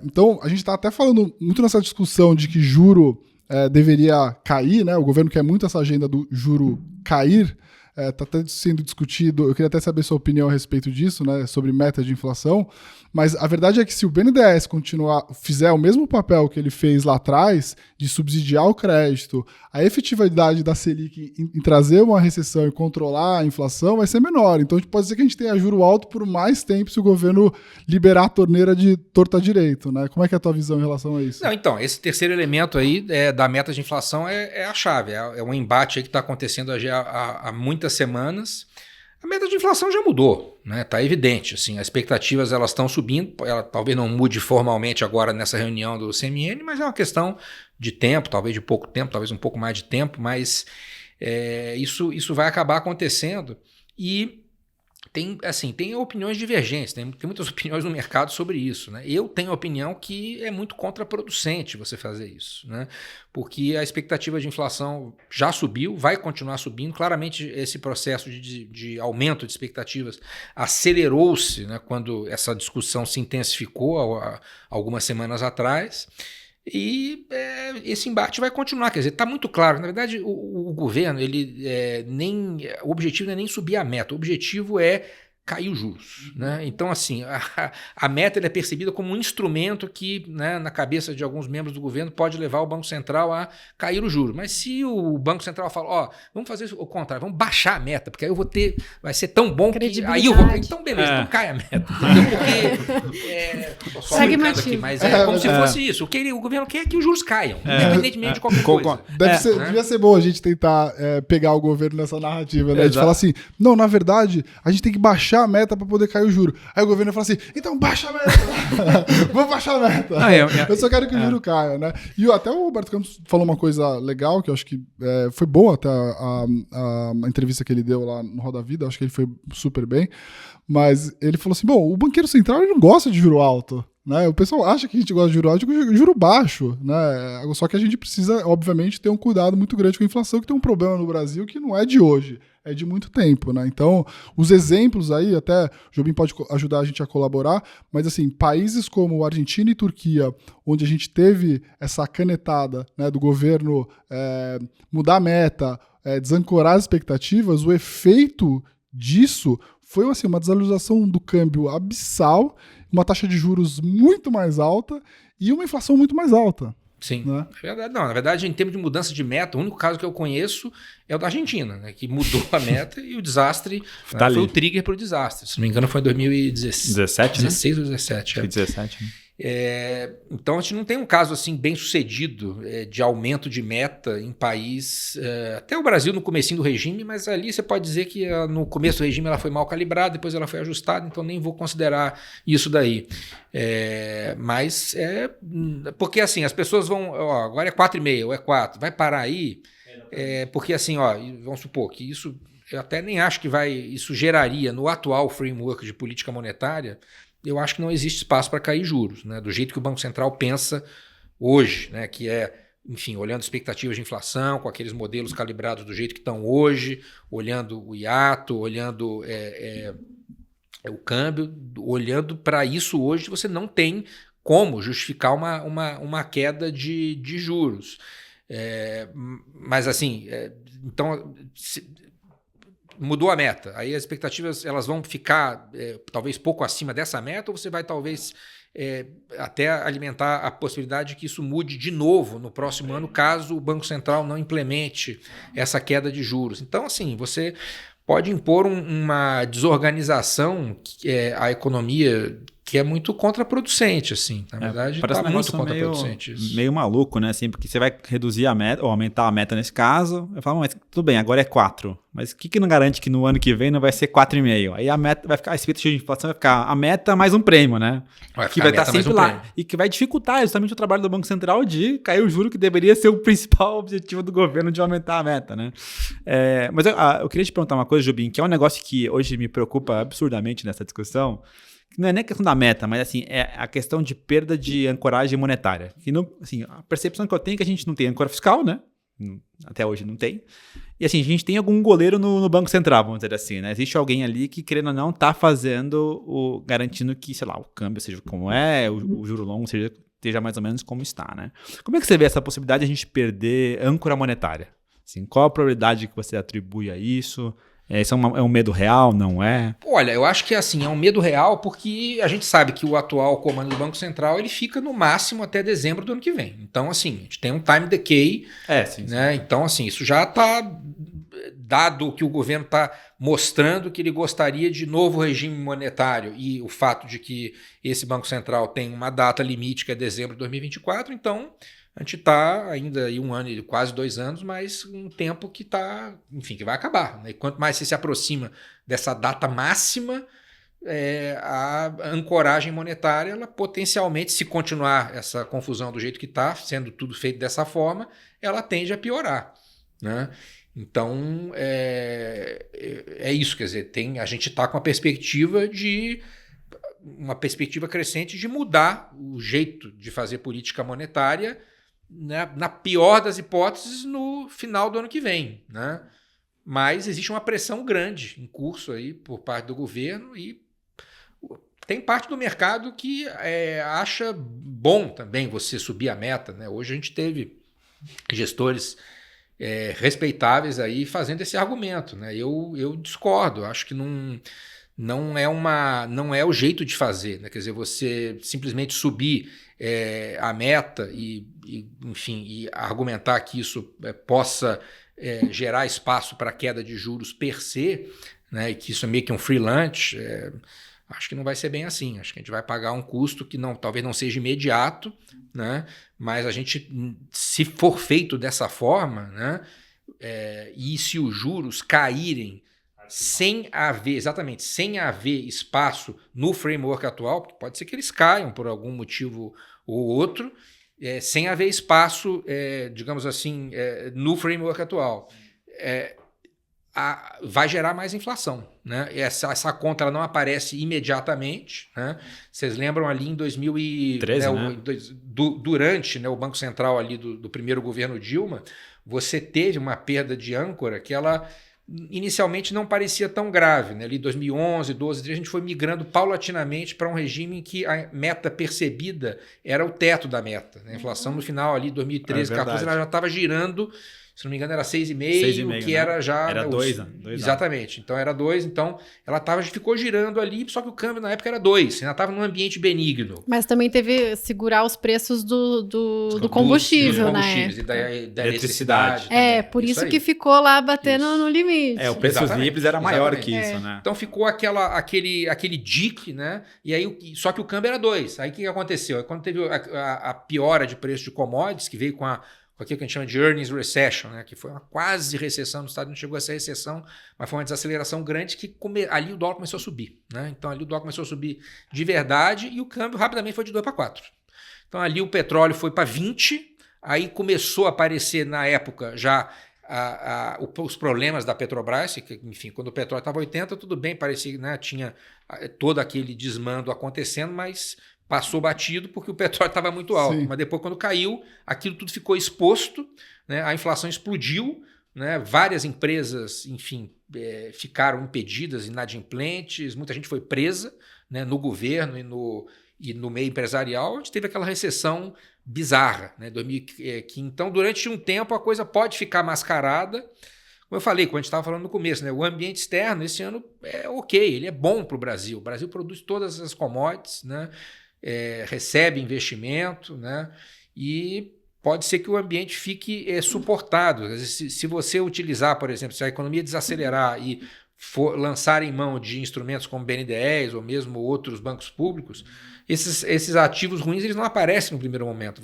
S1: Então, a gente está até falando muito nessa discussão de que juro deveria cair, né? O governo quer muito essa agenda do juro cair. Está até sendo discutido, eu queria até saber sua opinião a respeito disso, né, sobre meta de inflação, mas a verdade é que se o BNDES fizer o mesmo papel que ele fez lá atrás, de subsidiar o crédito, a efetividade da Selic em trazer uma recessão e controlar a inflação vai ser menor. Então pode ser que a gente tenha juro alto por mais tempo se o governo liberar a torneira de torta direito. Né? Como é que é a tua visão em relação a isso?
S2: Não, então, esse terceiro elemento aí da meta de inflação é a chave, é um embate aí que está acontecendo há muitas semanas. A meta de inflação já mudou, né? Tá evidente, assim, as expectativas elas estão subindo, ela talvez não mude formalmente agora nessa reunião do CMN, mas é uma questão de tempo, talvez de pouco tempo, talvez um pouco mais de tempo, mas isso vai acabar acontecendo e tem opiniões divergentes, tem muitas opiniões no mercado sobre isso. Né? Eu tenho a opinião que é muito contraproducente você fazer isso, né? Porque a expectativa de inflação já subiu, vai continuar subindo. Claramente esse processo de aumento de expectativas acelerou-se, né, quando essa discussão se intensificou há algumas semanas atrás. E esse embate vai continuar, quer dizer, está muito claro. Na verdade, o governo, o objetivo não é nem subir a meta, o objetivo é caiu os juros, né? Então, assim, a meta é percebida como um instrumento que, né, na cabeça de alguns membros do governo, pode levar o Banco Central a cair o juro. Mas se o Banco Central fala, vamos fazer o contrário, vamos baixar a meta, porque aí vai ser tão bom que aí eu vou... Então, beleza, então cai a meta. Porque... só brincando aqui, mas é como se fosse isso. O governo quer que os juros caiam, independentemente de qualquer coisa.
S1: Devia ser bom a gente tentar pegar o governo nessa narrativa, né? A gente fala assim, não, na verdade, a gente tem que baixar a meta para poder cair o juro. Aí o governo fala assim, então baixa a meta. Vamos baixar a meta. Eu só quero que o juro caia, né? E até o Roberto Campos falou uma coisa legal, que eu acho que foi boa até a entrevista que ele deu lá no Roda Vida, acho que ele foi super bem, mas ele falou assim, bom, o banqueiro central ele não gosta de juro alto. Né? O pessoal acha que a gente gosta de juro alto, juro baixo, né? Só que a gente precisa, obviamente, ter um cuidado muito grande com a inflação, que tem um problema no Brasil que não é de hoje, é de muito tempo, né? Então, os exemplos aí, até o Jobim pode ajudar a gente a colaborar, mas assim, países como Argentina e Turquia, onde a gente teve essa canetada, né, do governo mudar a meta, desancorar as expectativas, o efeito disso foi assim, uma desvalorização do câmbio abissal, uma taxa de juros muito mais alta e uma inflação muito mais alta.
S2: Sim.
S1: Né?
S2: Na verdade, em termos de mudança de meta, o único caso que eu conheço é o da Argentina, né, que mudou a meta e o desastre foi o trigger para o desastre. Se não me engano, foi em 2017, 16 ou 17.
S4: Foi 17, né?
S2: Então a gente não tem um caso assim bem sucedido de aumento de meta em país, até o Brasil no comecinho do regime, mas ali você pode dizer que no começo do regime ela foi mal calibrada, depois ela foi ajustada, então nem vou considerar isso daí. Mas porque assim, as pessoas vão, agora é 4,5 ou é 4, vai parar aí, porque assim, vamos supor que isso, eu até nem acho que isso geraria no atual framework de política monetária. Eu acho que não existe espaço para cair juros, né? Do jeito que o Banco Central pensa hoje, né? Que enfim, olhando expectativas de inflação, com aqueles modelos calibrados do jeito que estão hoje, olhando o hiato, olhando o câmbio, olhando para isso hoje, você não tem como justificar uma queda de juros. Mas assim, então... Mudou a meta, aí as expectativas elas vão ficar talvez pouco acima dessa meta, ou você vai talvez até alimentar a possibilidade de que isso mude de novo no próximo ano, caso o Banco Central não implemente essa queda de juros. Então, assim, você pode impor uma desorganização à economia que é muito contraproducente, assim. Na verdade,
S4: parece
S2: muito contraproducente isso.
S4: Meio maluco, né? Assim, porque você vai reduzir a meta, ou aumentar a meta nesse caso, eu falo, mas tudo bem, agora é 4. Mas o que não garante que no ano que vem não vai ser 4,5? Aí a meta vai ficar, a expectativa de inflação vai ficar a meta mais um prêmio, né?
S2: Que vai estar sempre lá.
S4: Prêmio. E que vai dificultar justamente o trabalho do Banco Central de cair o juro, que deveria ser o principal objetivo do governo de aumentar a meta, né? Mas eu queria te perguntar uma coisa, Jobim, que é um negócio que hoje me preocupa absurdamente nessa discussão. Não é nem a questão da meta, mas assim, é a questão de perda de ancoragem monetária. Que não, assim, a percepção que eu tenho é que a gente não tem âncora fiscal, né? Até hoje não tem. E assim, a gente tem algum goleiro no Banco Central, vamos dizer assim, né? Existe alguém ali que, querendo ou não, está garantindo que, sei lá, o câmbio seja como o juro longo esteja mais ou menos como está, né? Como é que você vê essa possibilidade de a gente perder âncora monetária? Assim, qual a probabilidade que você atribui a isso? Isso é um medo real, não é?
S2: Olha, eu acho que assim, é um medo real porque a gente sabe que o atual comando do Banco Central ele fica no máximo até dezembro do ano que vem. Então, assim, a gente tem um time decay.
S4: Sim.
S2: Né? Então, assim, isso já está dado que o governo está mostrando que ele gostaria de novo regime monetário e o fato de que esse Banco Central tem uma data limite que é dezembro de 2024, então... A gente está ainda aí 1 ano e quase 2 anos, mas um tempo que que vai acabar. Né? E quanto mais você se aproxima dessa data máxima, a ancoragem monetária, ela potencialmente, se continuar essa confusão do jeito que está, sendo tudo feito dessa forma, ela tende a piorar. Né? Então, é isso, quer dizer, a gente está com uma perspectiva crescente de mudar o jeito de fazer política monetária, né, na pior das hipóteses, no final do ano que vem. Né? Mas existe uma pressão grande em curso aí por parte do governo e tem parte do mercado que acha bom também você subir a meta. Né? Hoje a gente teve gestores respeitáveis aí fazendo esse argumento. Né? Eu discordo, acho que não é o jeito de fazer, né? Quer dizer, você simplesmente subir a meta enfim, e argumentar que isso possa gerar espaço para queda de juros per se, né? E que isso é meio que um free lunch, acho que não vai ser bem assim. Acho que a gente vai pagar um custo que talvez não seja imediato, né? Mas a gente, se for feito dessa forma, né? E se os juros caírem sem haver espaço no framework atual, porque pode ser que eles caiam por algum motivo ou outro, sem haver espaço, digamos assim, no framework atual, vai gerar mais inflação, né? Essa conta ela não aparece imediatamente, né? Vocês lembram ali em 2013, né? Durante, né, o Banco Central ali do primeiro governo Dilma, você teve uma perda de âncora que ela inicialmente não parecia tão grave, né? Ali 2011, 12, a gente foi migrando paulatinamente para um regime em que a meta percebida era o teto da meta, né? A inflação no final ali 2013, 2014, ela já estava girando, se não me engano era 6,5, que né? Era já...
S4: Era 2, né?
S2: Exatamente. Então era 2, então ela ficou girando ali, só que o câmbio na época era 2, ainda estava num ambiente benigno.
S3: Mas também teve segurar os preços do combustível, né?
S2: E da eletricidade.
S3: Por isso que ficou lá batendo no limite.
S4: O preço livres era maior que isso, né?
S2: Então ficou aquele dique, né? E aí, só que o câmbio era 2. Aí o que aconteceu? Aí, quando teve a piora de preço de commodities, que veio com aquilo que a gente chama de earnings recession, né? Que foi uma quase recessão no Estado, não chegou a ser recessão, mas foi uma desaceleração grande que ali o dólar começou a subir, né? Então ali o dólar começou a subir de verdade e o câmbio rapidamente foi de 2 para 4. Então ali o petróleo foi para 20, aí começou a aparecer na época já os problemas da Petrobras, que, enfim, quando o petróleo estava 80, tudo bem, parecia, né, tinha todo aquele desmando acontecendo, mas passou batido porque o petróleo estava muito alto. Sim. Mas depois, quando caiu, aquilo tudo ficou exposto, né? A inflação explodiu, né? Várias empresas, enfim, ficaram impedidas, inadimplentes, muita gente foi presa, né? No governo e no meio empresarial, onde teve aquela recessão bizarra, né? Então, durante um tempo, a coisa pode ficar mascarada. Como eu falei, quando a gente estava falando no começo, né? O ambiente externo esse ano é ok, ele é bom para o Brasil. O Brasil produz todas as commodities, né? Recebe investimento, né? E pode ser que o ambiente fique suportado. Se você utilizar, por exemplo, se a economia desacelerar e for lançar em mão de instrumentos como BNDES ou mesmo outros bancos públicos, esses ativos ruins eles não aparecem no primeiro momento.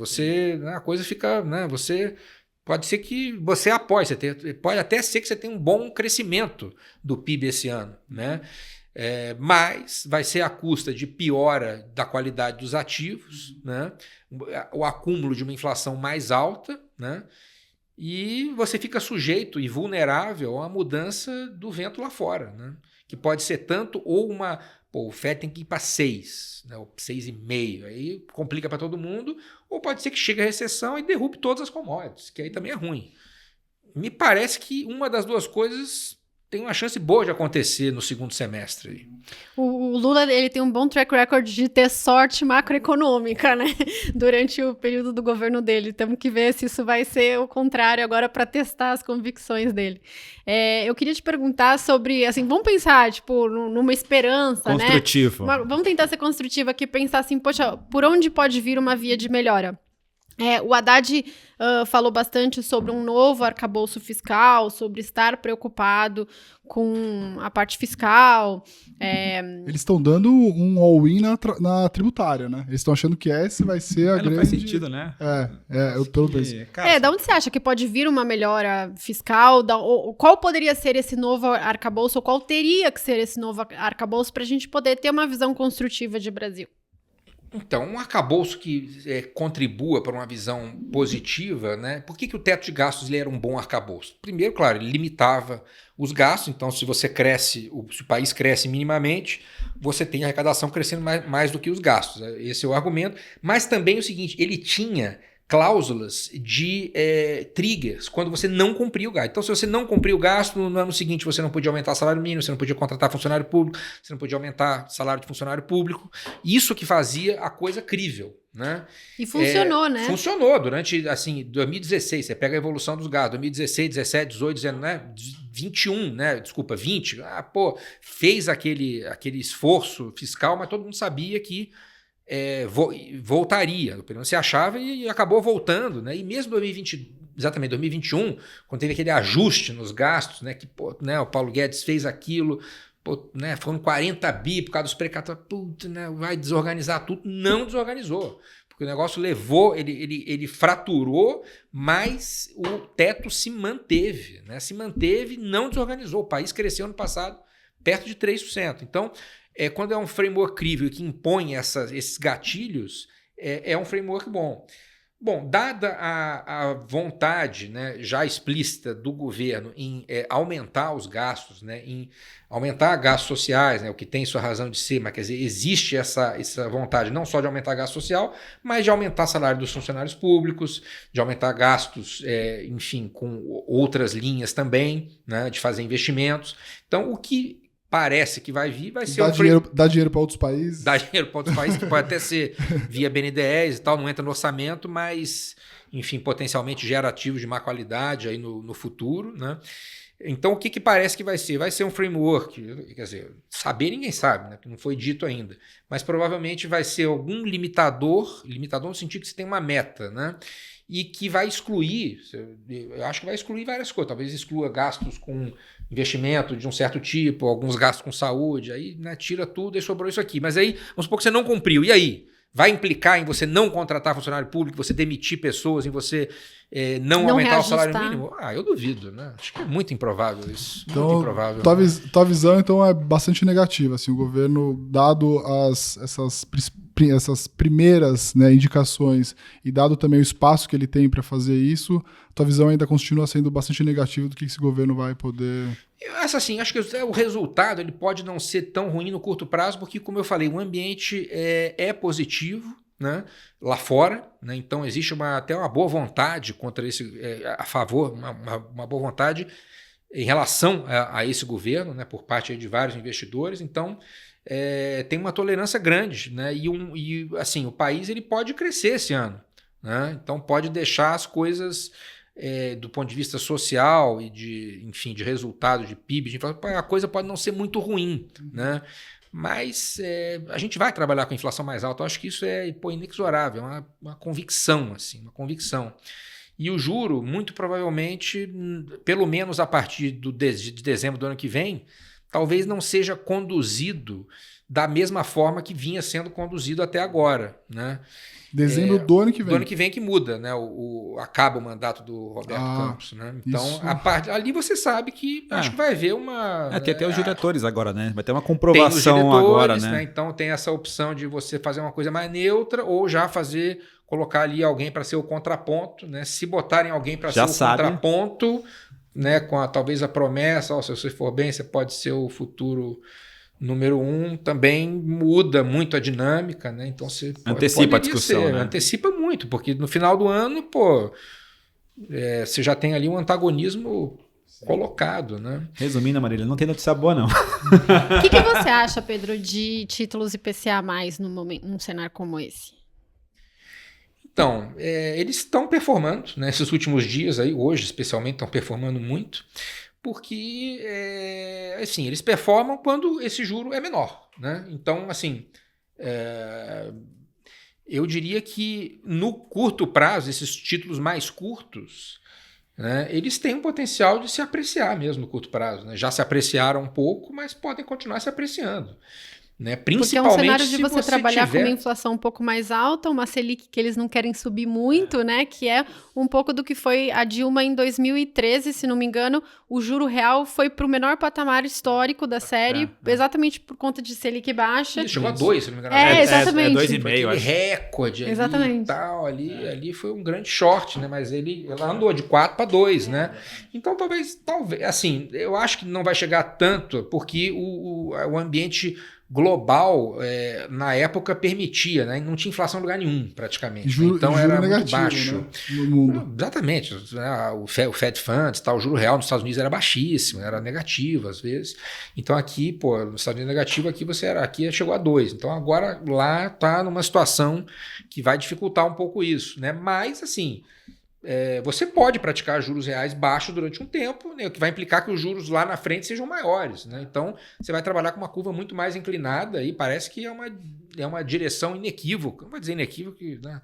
S2: A coisa fica, né? Pode ser que você apoie, pode até ser que você tenha um bom crescimento do PIB esse ano, né? Mas vai ser à custa de piora da qualidade dos ativos, né? O acúmulo de uma inflação mais alta, né? E você fica sujeito e vulnerável a uma mudança do vento lá fora, né? Que pode ser tanto ou o FED tem que ir para 6, né? Ou 6,5, aí complica para todo mundo, ou pode ser que chegue a recessão e derrube todas as commodities, que aí também é ruim. Me parece que uma das duas coisas tem uma chance boa de acontecer no segundo semestre.
S3: O Lula ele tem um bom track record de ter sorte macroeconômica, né? Durante o período do governo dele. Temos que ver se isso vai ser o contrário agora para testar as convicções dele. Eu queria te perguntar sobre, assim, vamos pensar, tipo, numa esperança,
S4: construtivo,
S3: né? Vamos tentar ser construtivo aqui, pensar assim, poxa, por onde pode vir uma via de melhora? O Haddad falou bastante sobre um novo arcabouço fiscal, sobre estar preocupado com a parte fiscal.
S1: Eles estão dando um all-in na tributária, né? Eles estão achando que esse vai ser a grande...
S4: Não faz sentido, né?
S1: Pelo menos.
S3: Da onde você acha que pode vir uma melhora fiscal? Qual poderia ser esse novo arcabouço? Ou qual teria que ser esse novo arcabouço para a gente poder ter uma visão construtiva de Brasil?
S2: Então, um arcabouço que contribua para uma visão positiva, né? Por que o teto de gastos ele era um bom arcabouço? Primeiro, claro, ele limitava os gastos, então se você cresce, se o país cresce minimamente, você tem a arrecadação crescendo mais do que os gastos. Esse é o argumento. Mas também o seguinte, ele tinha cláusulas de triggers, quando você não cumpria o gasto. Então, se você não cumpria o gasto, no ano seguinte você não podia aumentar o salário mínimo, você não podia contratar funcionário público, você não podia aumentar o salário de funcionário público. Isso que fazia a coisa crível. Né?
S3: E funcionou, né?
S2: Funcionou durante, assim, 2016, você pega a evolução dos gastos, 2016, 17, 18, 19, né? 21, né? Desculpa, 20. Fez aquele esforço fiscal, mas todo mundo sabia que voltaria, pelo menos se achava, e acabou voltando, né? E mesmo 2021, quando teve aquele ajuste nos gastos, né? Que né? O Paulo Guedes fez aquilo, né? Foram 40 bi por causa dos precatórios, né? Vai desorganizar tudo, não desorganizou, porque o negócio levou, ele fraturou, mas o teto se manteve, né? Se manteve, não desorganizou. O país cresceu ano passado perto de 3%. Então, quando é um framework crível que impõe esses gatilhos, é um framework bom. Bom, dada a vontade, né, já explícita do governo em aumentar os gastos, né, em aumentar gastos sociais, né, o que tem sua razão de ser, mas quer dizer, existe essa vontade não só de aumentar gasto social, mas de aumentar o salário dos funcionários públicos, de aumentar gastos, enfim, com outras linhas também, né, de fazer investimentos. Então, o que parece que vai vir, vai ser
S1: dá dinheiro para outros países.
S2: Dá dinheiro para outros países, que pode até ser via BNDES e tal, não entra no orçamento, mas, enfim, potencialmente gera ativos de má qualidade aí no futuro, né? Então, o que parece que vai ser? Vai ser um framework, quer dizer, saber ninguém sabe, né? Que não foi dito ainda, mas provavelmente vai ser algum limitador no sentido que você tem uma meta, né? E que vai excluir, eu acho que vai excluir várias coisas, talvez exclua gastos com investimento de um certo tipo, alguns gastos com saúde, aí, né, tira tudo e sobrou isso aqui. Mas aí, vamos supor que você não cumpriu, e aí? Vai implicar em você não contratar funcionário público, você demitir pessoas, em você não aumentar
S3: reajustar
S2: o salário mínimo? Eu duvido, né? Acho que é muito improvável isso.
S1: Então,
S2: muito improvável.
S1: Tua visão, então, é bastante negativa. Assim, o governo, dado essas primeiras, né, indicações e dado também o espaço que ele tem para fazer isso, tua visão ainda continua sendo bastante negativa do que esse governo vai poder...
S2: Assim, acho que o resultado ele pode não ser tão ruim no curto prazo, porque, como eu falei, o ambiente é positivo, né, lá fora, né, então existe até uma boa vontade contra a favor, uma boa vontade em relação a esse governo, né, por parte de vários investidores. Então tem uma tolerância grande, né, e assim, o país ele pode crescer esse ano, né, então pode deixar as coisas do ponto de vista social e de resultado de PIB, a coisa pode não ser muito ruim, né? Mas a gente vai trabalhar com inflação mais alta. Eu acho que isso é inexorável, é uma convicção, assim, uma convicção. E o juro, muito provavelmente, pelo menos a partir de dezembro do ano que vem, talvez não seja conduzido da mesma forma que vinha sendo conduzido até agora, né?
S1: Dezembro do ano que vem.
S2: Do ano que vem que muda, né? Acaba o mandato do Roberto Campos, né? Então, ali você sabe que acho que vai haver uma...
S4: tem até os diretores agora, né? Vai ter uma comprovação agora, né?
S2: Então tem essa opção de você fazer uma coisa mais neutra ou já colocar ali alguém para ser o contraponto, né? Se botarem alguém para ser o contraponto, né? Com talvez a promessa, se você for bem, você pode ser o futuro... Número 1, também muda muito a dinâmica, né? Então você
S4: antecipa a discussão, né?
S2: Antecipa muito, porque no final do ano, você já tem ali um antagonismo colocado, né?
S4: Resumindo, Marília, não tem notícia boa, não.
S3: O que você acha, Pedro, de títulos IPCA+, num cenário como esse?
S2: Então, eles estão performando, né? Esses últimos dias, aí, hoje especialmente, estão performando muito. Porque, assim, eles performam quando esse juro é menor, né? Então, assim, eu diria que no curto prazo, esses títulos mais curtos, né, eles têm um potencial de se apreciar mesmo no curto prazo, né? Já se apreciaram um pouco, mas podem continuar se apreciando. Né? Principalmente
S3: porque é um cenário de você trabalhar
S2: tiver...
S3: com uma inflação um pouco mais alta, uma Selic que eles não querem subir muito, né? Que é um pouco do que foi a Dilma em 2013, se não me engano, o juro real foi para o menor patamar histórico da série, exatamente por conta de Selic baixa.
S2: Chegou a 2, se não me engano.
S3: Exatamente.
S4: 2,5,
S2: acho. Recorde ali,
S3: exatamente.
S2: E tal, ali foi um grande short, né? Mas ela andou de 4 para 2, né? Então talvez, assim, eu acho que não vai chegar tanto, porque o ambiente global, na época, permitia, né? Não tinha inflação em lugar nenhum, praticamente.
S1: Então era negativo, muito baixo. Né? No mundo.
S2: Exatamente. Né? O Fed Funds, o juro real nos Estados Unidos era baixíssimo, era negativo às vezes. Então aqui, nos Estados Unidos negativo, aqui chegou a 2. Então agora lá está numa situação que vai dificultar um pouco isso, né? Mas assim, você pode praticar juros reais baixos durante um tempo, né, o que vai implicar que os juros lá na frente sejam maiores, né? Então você vai trabalhar com uma curva muito mais inclinada e parece que é uma direção inequívoca. Não vou dizer inequívoca, né?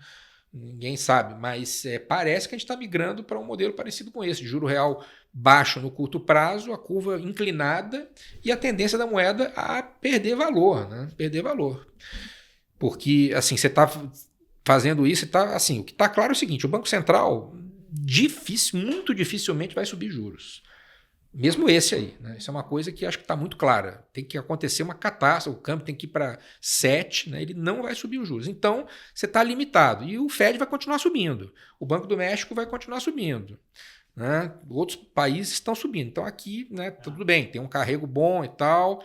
S2: Ninguém sabe, mas parece que a gente está migrando para um modelo parecido com esse, de juro real baixo no curto prazo, a curva inclinada e a tendência da moeda a perder valor, né? Perder valor. Porque assim, você está fazendo isso, assim, o que está claro é o seguinte: o Banco Central muito dificilmente vai subir juros. Mesmo esse aí, né? Isso é uma coisa que acho que está muito clara. Tem que acontecer uma catástrofe, o câmbio tem que ir para 7, né? Ele não vai subir os juros. Então, você está limitado. E o Fed vai continuar subindo. O Banco do México vai continuar subindo. Né? Outros países estão subindo. Então, aqui, né, tudo bem, tem um carrego bom e tal.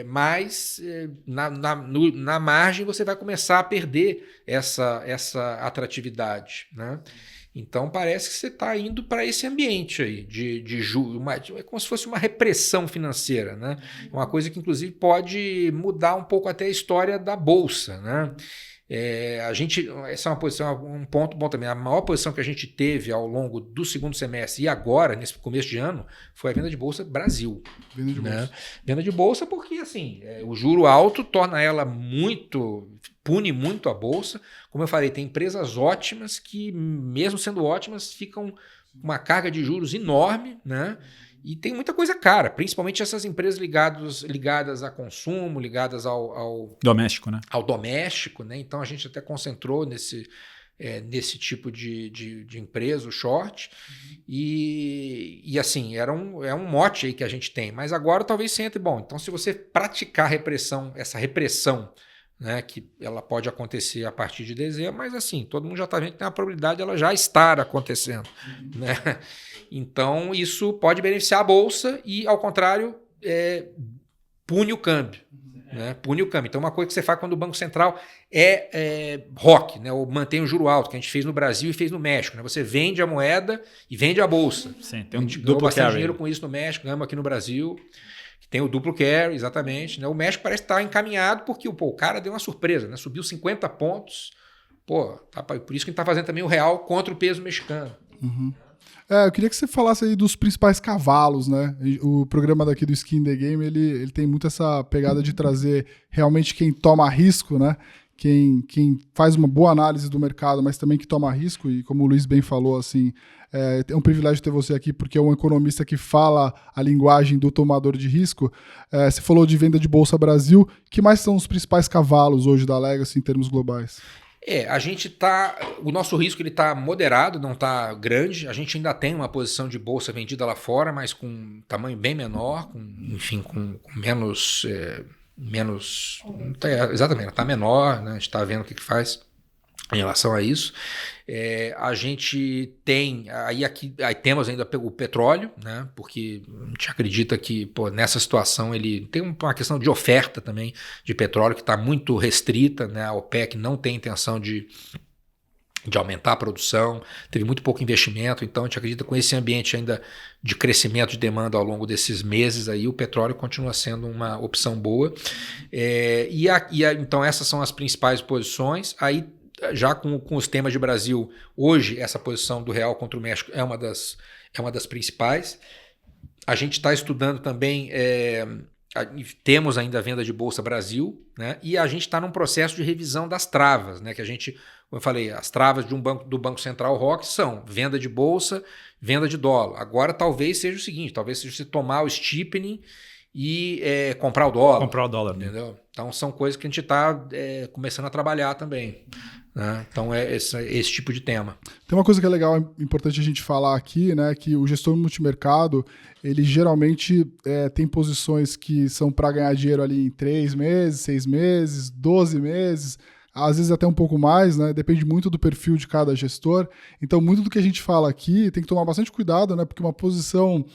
S2: Mas na margem você vai começar a perder essa atratividade, né? Então parece que você está indo para esse ambiente aí de juros, é como se fosse uma repressão financeira, né? Uma coisa que inclusive pode mudar um pouco até a história da Bolsa, né? Essa é uma posição, um ponto bom também. A maior posição que a gente teve ao longo do segundo semestre e agora, nesse começo de ano, foi a venda de bolsa Brasil.
S1: Venda de bolsa.
S2: Venda de bolsa porque assim, o juro alto torna ela pune muito a bolsa. Como eu falei, tem empresas ótimas que, mesmo sendo ótimas, ficam com uma carga de juros enorme, né? E tem muita coisa cara, principalmente essas empresas ligadas a consumo, ligadas ao
S4: doméstico, né?
S2: Ao doméstico, né? Então a gente até concentrou nesse tipo de empresa, o short. E assim, é um mote aí que a gente tem. Mas agora talvez você entre. Bom, então se você praticar essa repressão, né, que ela pode acontecer a partir de dezembro, mas assim, todo mundo já está vendo que tem a probabilidade de ela já estar acontecendo, né? Então, isso pode beneficiar a Bolsa e, ao contrário, pune o câmbio. Né? Pune o câmbio. Então, uma coisa que você faz quando o Banco Central ROC, né? Ou mantém o juro alto, que a gente fez no Brasil e fez no México. Né? Você vende a moeda e vende a Bolsa.
S4: Sim, tem um
S2: duplo bastante dinheiro com isso no México, ganhamos aqui no Brasil. Tem o duplo carry, exatamente. Né? O México parece estar encaminhado porque o cara deu uma surpresa, né? Subiu 50 pontos. Por isso que a gente está fazendo também o real contra o peso mexicano.
S1: Uhum. Eu queria que você falasse aí dos principais cavalos, né? O programa daqui do Skin the Game, ele tem muito essa pegada de trazer realmente quem toma risco, né? Quem faz uma boa análise do mercado, mas também que toma risco, e como o Luiz bem falou, assim, é um privilégio ter você aqui, porque é um economista que fala a linguagem do tomador de risco. Você falou de venda de Bolsa Brasil, que mais são os principais cavalos hoje da Legacy em termos globais?
S2: O nosso risco está moderado, não está grande. A gente ainda tem uma posição de bolsa vendida lá fora, mas com um tamanho bem menor, com menos. Exatamente, está menor, né? A gente está vendo o que faz em relação a isso. A gente tem, aí temos ainda o petróleo, né? Porque a gente acredita que nessa situação ele tem uma questão de oferta também de petróleo que está muito restrita, né? A OPEC não tem intenção de aumentar a produção, teve muito pouco investimento, então a gente acredita que com esse ambiente ainda de crescimento de demanda ao longo desses meses, aí o petróleo continua sendo uma opção boa. Então essas são as principais posições. Aí já com os temas de Brasil, hoje essa posição do real contra o México é uma das principais. A gente está estudando também, temos ainda a venda de Bolsa Brasil, né? E a gente está num processo de revisão das travas, né? Que a gente, como eu falei, as travas do Banco Central ROC são venda de Bolsa, venda de dólar. Agora talvez seja o seguinte, talvez seja você tomar o steepening e comprar o dólar.
S4: Comprar o dólar.
S2: Entendeu? Então são coisas que a gente está começando a trabalhar também. Né? Então é esse tipo de tema.
S1: Tem uma coisa que é legal, importante a gente falar aqui, né, que o gestor multimercado, ele geralmente tem posições que são para ganhar dinheiro ali em 3 meses, 6 meses, 12 meses. às vezes até um pouco mais, né? Depende muito do perfil de cada gestor. Então, muito do que a gente fala aqui tem que tomar bastante cuidado, né? Porque uma posição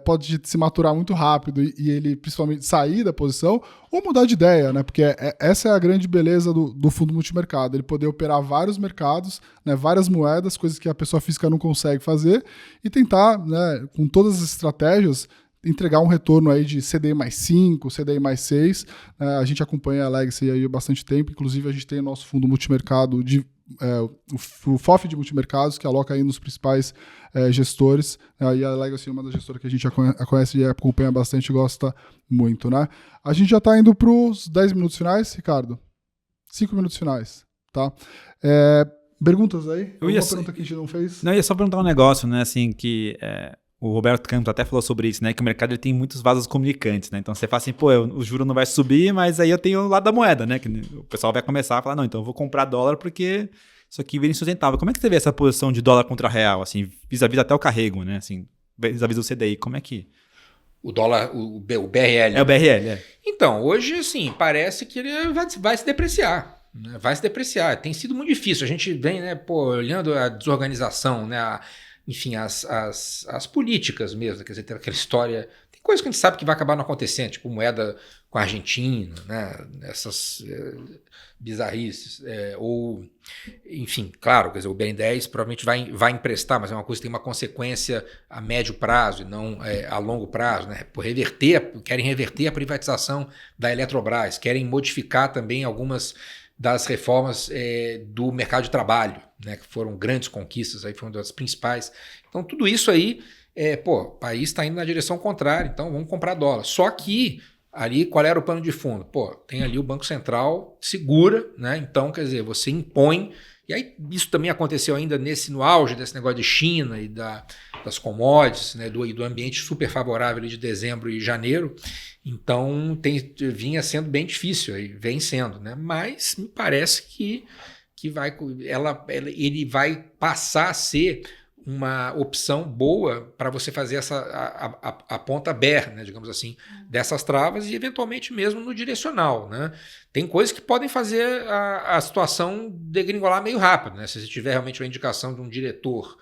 S1: pode se maturar muito rápido e ele principalmente sair da posição ou mudar de ideia, né? Porque essa é a grande beleza do fundo multimercado, ele poder operar vários mercados, né? Várias moedas, coisas que a pessoa física não consegue fazer e tentar, né? Com todas as estratégias, entregar um retorno aí de CDI mais 5, CDI mais 6. A gente acompanha a Legacy aí há bastante tempo, inclusive a gente tem o nosso fundo multimercado, o FOF de multimercados, que aloca aí nos principais gestores. E a Legacy é uma das gestoras que a gente conhece e acompanha bastante e gosta muito, né? A gente já está indo para os 10 minutos finais, Ricardo. 5 minutos finais, tá? Perguntas aí? Alguma pergunta que a gente não fez?
S4: Não, eu ia só perguntar um negócio, né, assim, que... O Roberto Campos até falou sobre isso, né? Que o mercado ele tem muitos vasos comunicantes, né? Então você fala assim, pô, o juro não vai subir, mas aí eu tenho o lado da moeda, né? Que o pessoal vai começar a falar, não, então eu vou comprar dólar porque isso aqui vira insustentável. Como é que você vê essa posição de dólar contra real, assim, vis-a-vis até o carrego, né? Assim, vis-a-vis do CDI, como é que...
S2: O dólar, o BRL.
S4: É o BRL,
S2: Então, hoje, assim, parece que ele vai se depreciar. Né? Vai se depreciar. Tem sido muito difícil. A gente vem, né, olhando a desorganização, né? Enfim, as políticas mesmo, quer dizer, tem aquela história, tem coisas que a gente sabe que vai acabar não acontecendo, tipo moeda com a Argentina, né, essas bizarrices, ou, enfim, claro, quer dizer, o BN10 provavelmente vai emprestar, mas é uma coisa que tem uma consequência a médio prazo e não a longo prazo, né, querem reverter a privatização da Eletrobras, querem modificar também algumas das reformas do mercado de trabalho, né, que foram grandes conquistas, aí foi uma das principais. Então, tudo isso aí, o país está indo na direção contrária, então vamos comprar dólar. Só que, ali, qual era o pano de fundo? Tem ali o Banco Central, segura, né? Então, quer dizer, você impõe, e aí isso também aconteceu ainda no auge desse negócio de China e das commodities, né, do ambiente super favorável ali de dezembro e janeiro. Então, vinha sendo bem difícil, aí vem sendo, né? Mas me parece que ele vai passar a ser uma opção boa para você fazer a ponta bear, né, digamos assim, dessas travas e eventualmente mesmo no direcional, né? Tem coisas que podem fazer a situação degringolar meio rápido, né? Se você tiver realmente uma indicação de um diretor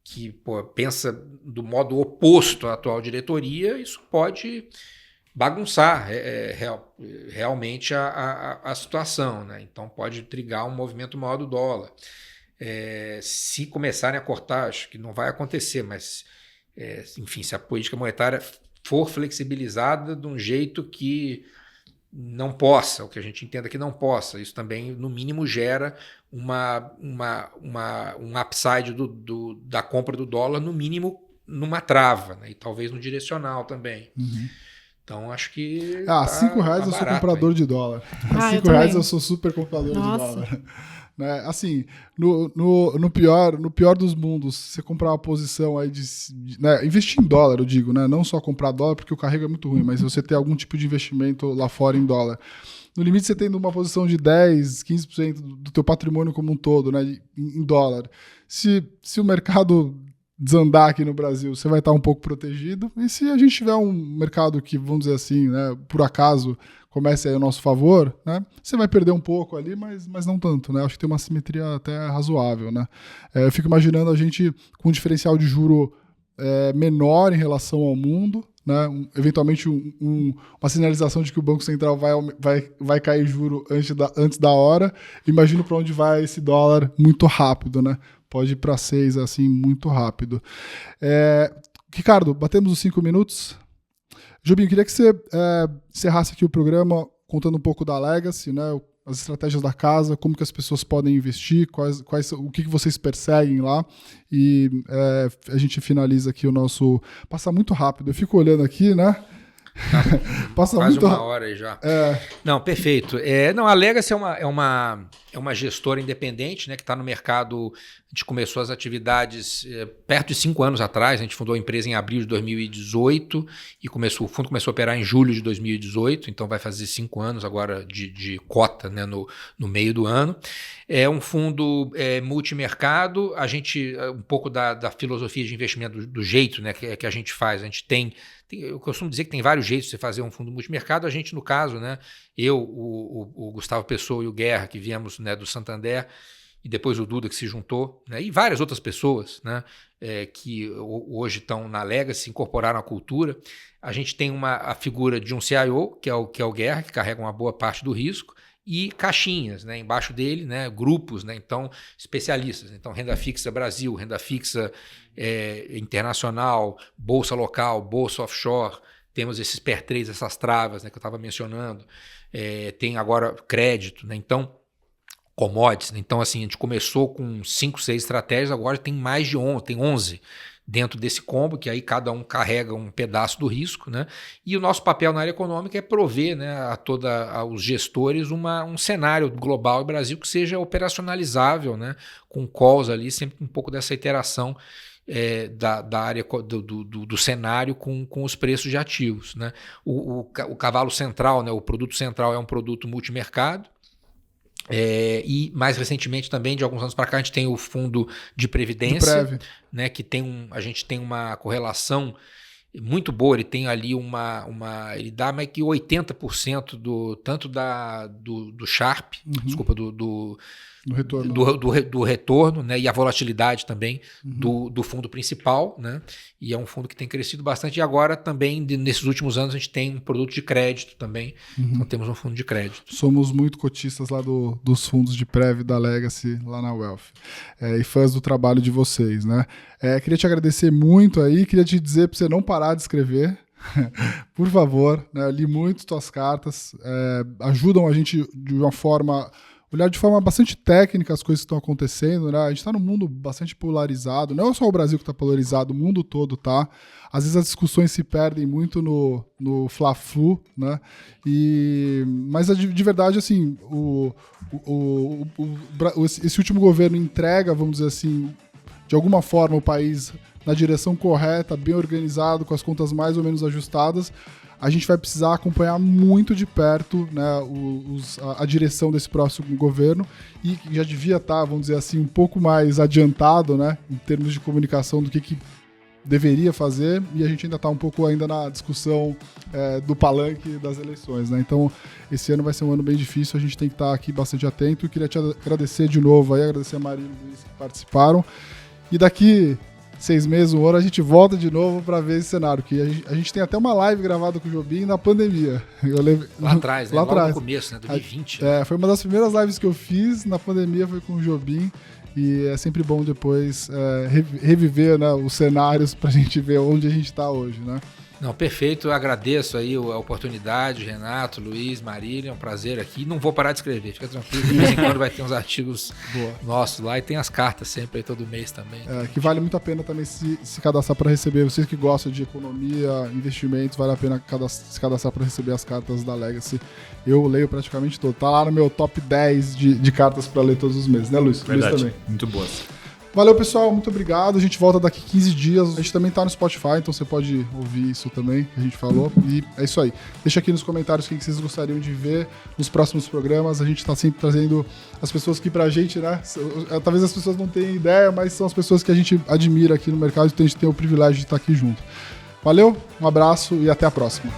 S2: que pensa do modo oposto à atual diretoria, isso pode bagunçar realmente a situação, né? Então pode trigar um movimento maior do dólar. Se começarem a cortar, acho que não vai acontecer, mas enfim, se a política monetária for flexibilizada de um jeito que não possa, o que a gente entenda que não possa, isso também no mínimo gera um upside da compra do dólar, no mínimo numa trava, né? E talvez no direcional também.
S1: Uhum.
S2: Então, acho que.
S1: R$5 eu sou comprador de dólar. R$5 eu sou super comprador de dólar. Né? Assim, no pior dos mundos, você comprar uma posição aí né, investir em dólar, eu digo, né? Não só comprar dólar, porque o carrego é muito ruim, mas você ter algum tipo de investimento lá fora em dólar. No limite, você tendo uma posição de 10%, 15% do teu patrimônio como um todo, né, em dólar. Se o mercado desandar aqui no Brasil, você vai estar um pouco protegido. E se a gente tiver um mercado que, vamos dizer assim, né, por acaso comece aí ao nosso favor, né, você vai perder um pouco ali, mas não tanto, né? Acho que tem uma simetria até razoável, né? Eu fico imaginando a gente com um diferencial de juro menor em relação ao mundo, né? Eventualmente uma sinalização de que o Banco Central vai cair juro antes da hora. Imagino para onde vai esse dólar muito rápido, né? Pode ir para 6, assim, muito rápido. Ricardo, batemos os 5 minutos. Jobim, queria que você encerrasse aqui o programa contando um pouco da Legacy, né? As estratégias da casa, como que as pessoas podem investir, o que vocês perseguem lá. E a gente finaliza aqui o nosso... Passa muito rápido, eu fico olhando aqui, né?
S2: Passa quase muito uma hora aí já. Não, perfeito. A Legacy é uma gestora independente, né, que está no mercado. A gente começou as atividades perto de 5 anos atrás. A gente fundou a empresa em abril de 2018 e o fundo começou a operar em julho de 2018. Então vai fazer 5 anos agora de cota, né, no meio do ano. É um fundo multimercado. A gente, um pouco da filosofia de investimento do jeito, né, que a gente faz. A gente tem Eu costumo dizer que tem vários jeitos de você fazer um fundo multimercado. A gente, no caso, né, eu, o Gustavo Pessoa e o Guerra, que viemos, né, do Santander, e depois o Duda que se juntou, né, e várias outras pessoas, né, que hoje estão na Legacy, incorporaram a cultura. A gente tem a figura de um CIO, que é o Guerra, que carrega uma boa parte do risco, e caixinhas, né, embaixo dele, né, grupos, né, então especialistas. Então, renda fixa Brasil, renda fixa internacional, bolsa local, bolsa offshore, temos esses PER 3, essas travas, né, que eu estava mencionando, tem agora crédito, né, então commodities. Então, assim, a gente começou com 5, 6 estratégias, agora tem mais de 11, tem 11 dentro desse combo, que aí cada um carrega um pedaço do risco, né? E o nosso papel na área econômica é prover, né, aos gestores um cenário global e Brasil que seja operacionalizável, né, com calls ali, sempre um pouco dessa iteração da área do cenário com os preços de ativos, né? O cavalo central, né, o produto central é um produto multimercado. E mais recentemente também, de alguns anos para cá, a gente tem o fundo de previdência, né, que a gente tem uma correlação muito boa. Ele tem ali ele dá mais que 80% tanto do Sharpe, desculpa, do retorno, do retorno, né, e a volatilidade também do fundo principal, né, e é um fundo que tem crescido bastante. E agora também, nesses últimos anos, a gente tem um produto de crédito também, então temos um fundo de crédito.
S1: Somos muito cotistas lá dos fundos de Prev da Legacy, lá na Wealth, e fãs do trabalho de vocês, né. Queria te agradecer muito aí, queria te dizer para você não parar de escrever, por favor, né, eu li muito tuas cartas, ajudam a gente de uma forma... olhar de forma bastante técnica as coisas que estão acontecendo, né? A gente está num mundo bastante polarizado, não é só o Brasil que está polarizado, o mundo todo tá. Às vezes as discussões se perdem muito no fla-flu, né? Mas de verdade, assim, esse último governo entrega, vamos dizer assim, de alguma forma o país na direção correta, bem organizado, com as contas mais ou menos ajustadas. A gente vai precisar acompanhar muito de perto, né, a direção desse próximo governo, e já devia estar, vamos dizer assim, um pouco mais adiantado, né, em termos de comunicação do que deveria fazer, e a gente ainda está um pouco ainda na discussão do palanque das eleições, né? Então esse ano vai ser um ano bem difícil, a gente tem que estar aqui bastante atento. Eu queria te agradecer de novo aí, agradecer a Maria e o Luiz que participaram, e daqui 6 meses, um ano, a gente volta de novo para ver esse cenário, que a gente tem até uma live gravada com o Jobim na pandemia.
S2: Lá atrás, né? Lá atrás. No começo, né? 2020.
S1: Foi uma das primeiras lives que eu fiz na pandemia, foi com o Jobim, e é sempre bom depois reviver, né, os cenários para a gente ver onde a gente está hoje, né?
S2: Não, perfeito, eu agradeço aí a oportunidade, Renato, Luiz, Marília, é um prazer aqui. Não vou parar de escrever, fica tranquilo, de vez em quando vai ter uns artigos nossos lá, e tem as cartas sempre aí todo mês também.
S1: Que vale muito a pena também se cadastrar para receber. Vocês que gostam de economia, investimentos, vale a pena se cadastrar para receber as cartas da Legacy. Eu leio praticamente todo, tá lá no meu top 10 de cartas para ler todos os meses, né, Luiz?
S4: Verdade,
S1: Luiz também.
S4: Muito boas.
S1: Valeu, pessoal, muito obrigado. A gente volta daqui 15 dias. A gente também tá no Spotify, então você pode ouvir isso também, que a gente falou. E é isso aí. Deixa aqui nos comentários o que vocês gostariam de ver nos próximos programas. A gente tá sempre trazendo as pessoas que pra gente, né? Talvez as pessoas não tenham ideia, mas são as pessoas que a gente admira aqui no mercado, então a gente tem o privilégio de estar aqui junto. Valeu, um abraço e até a próxima.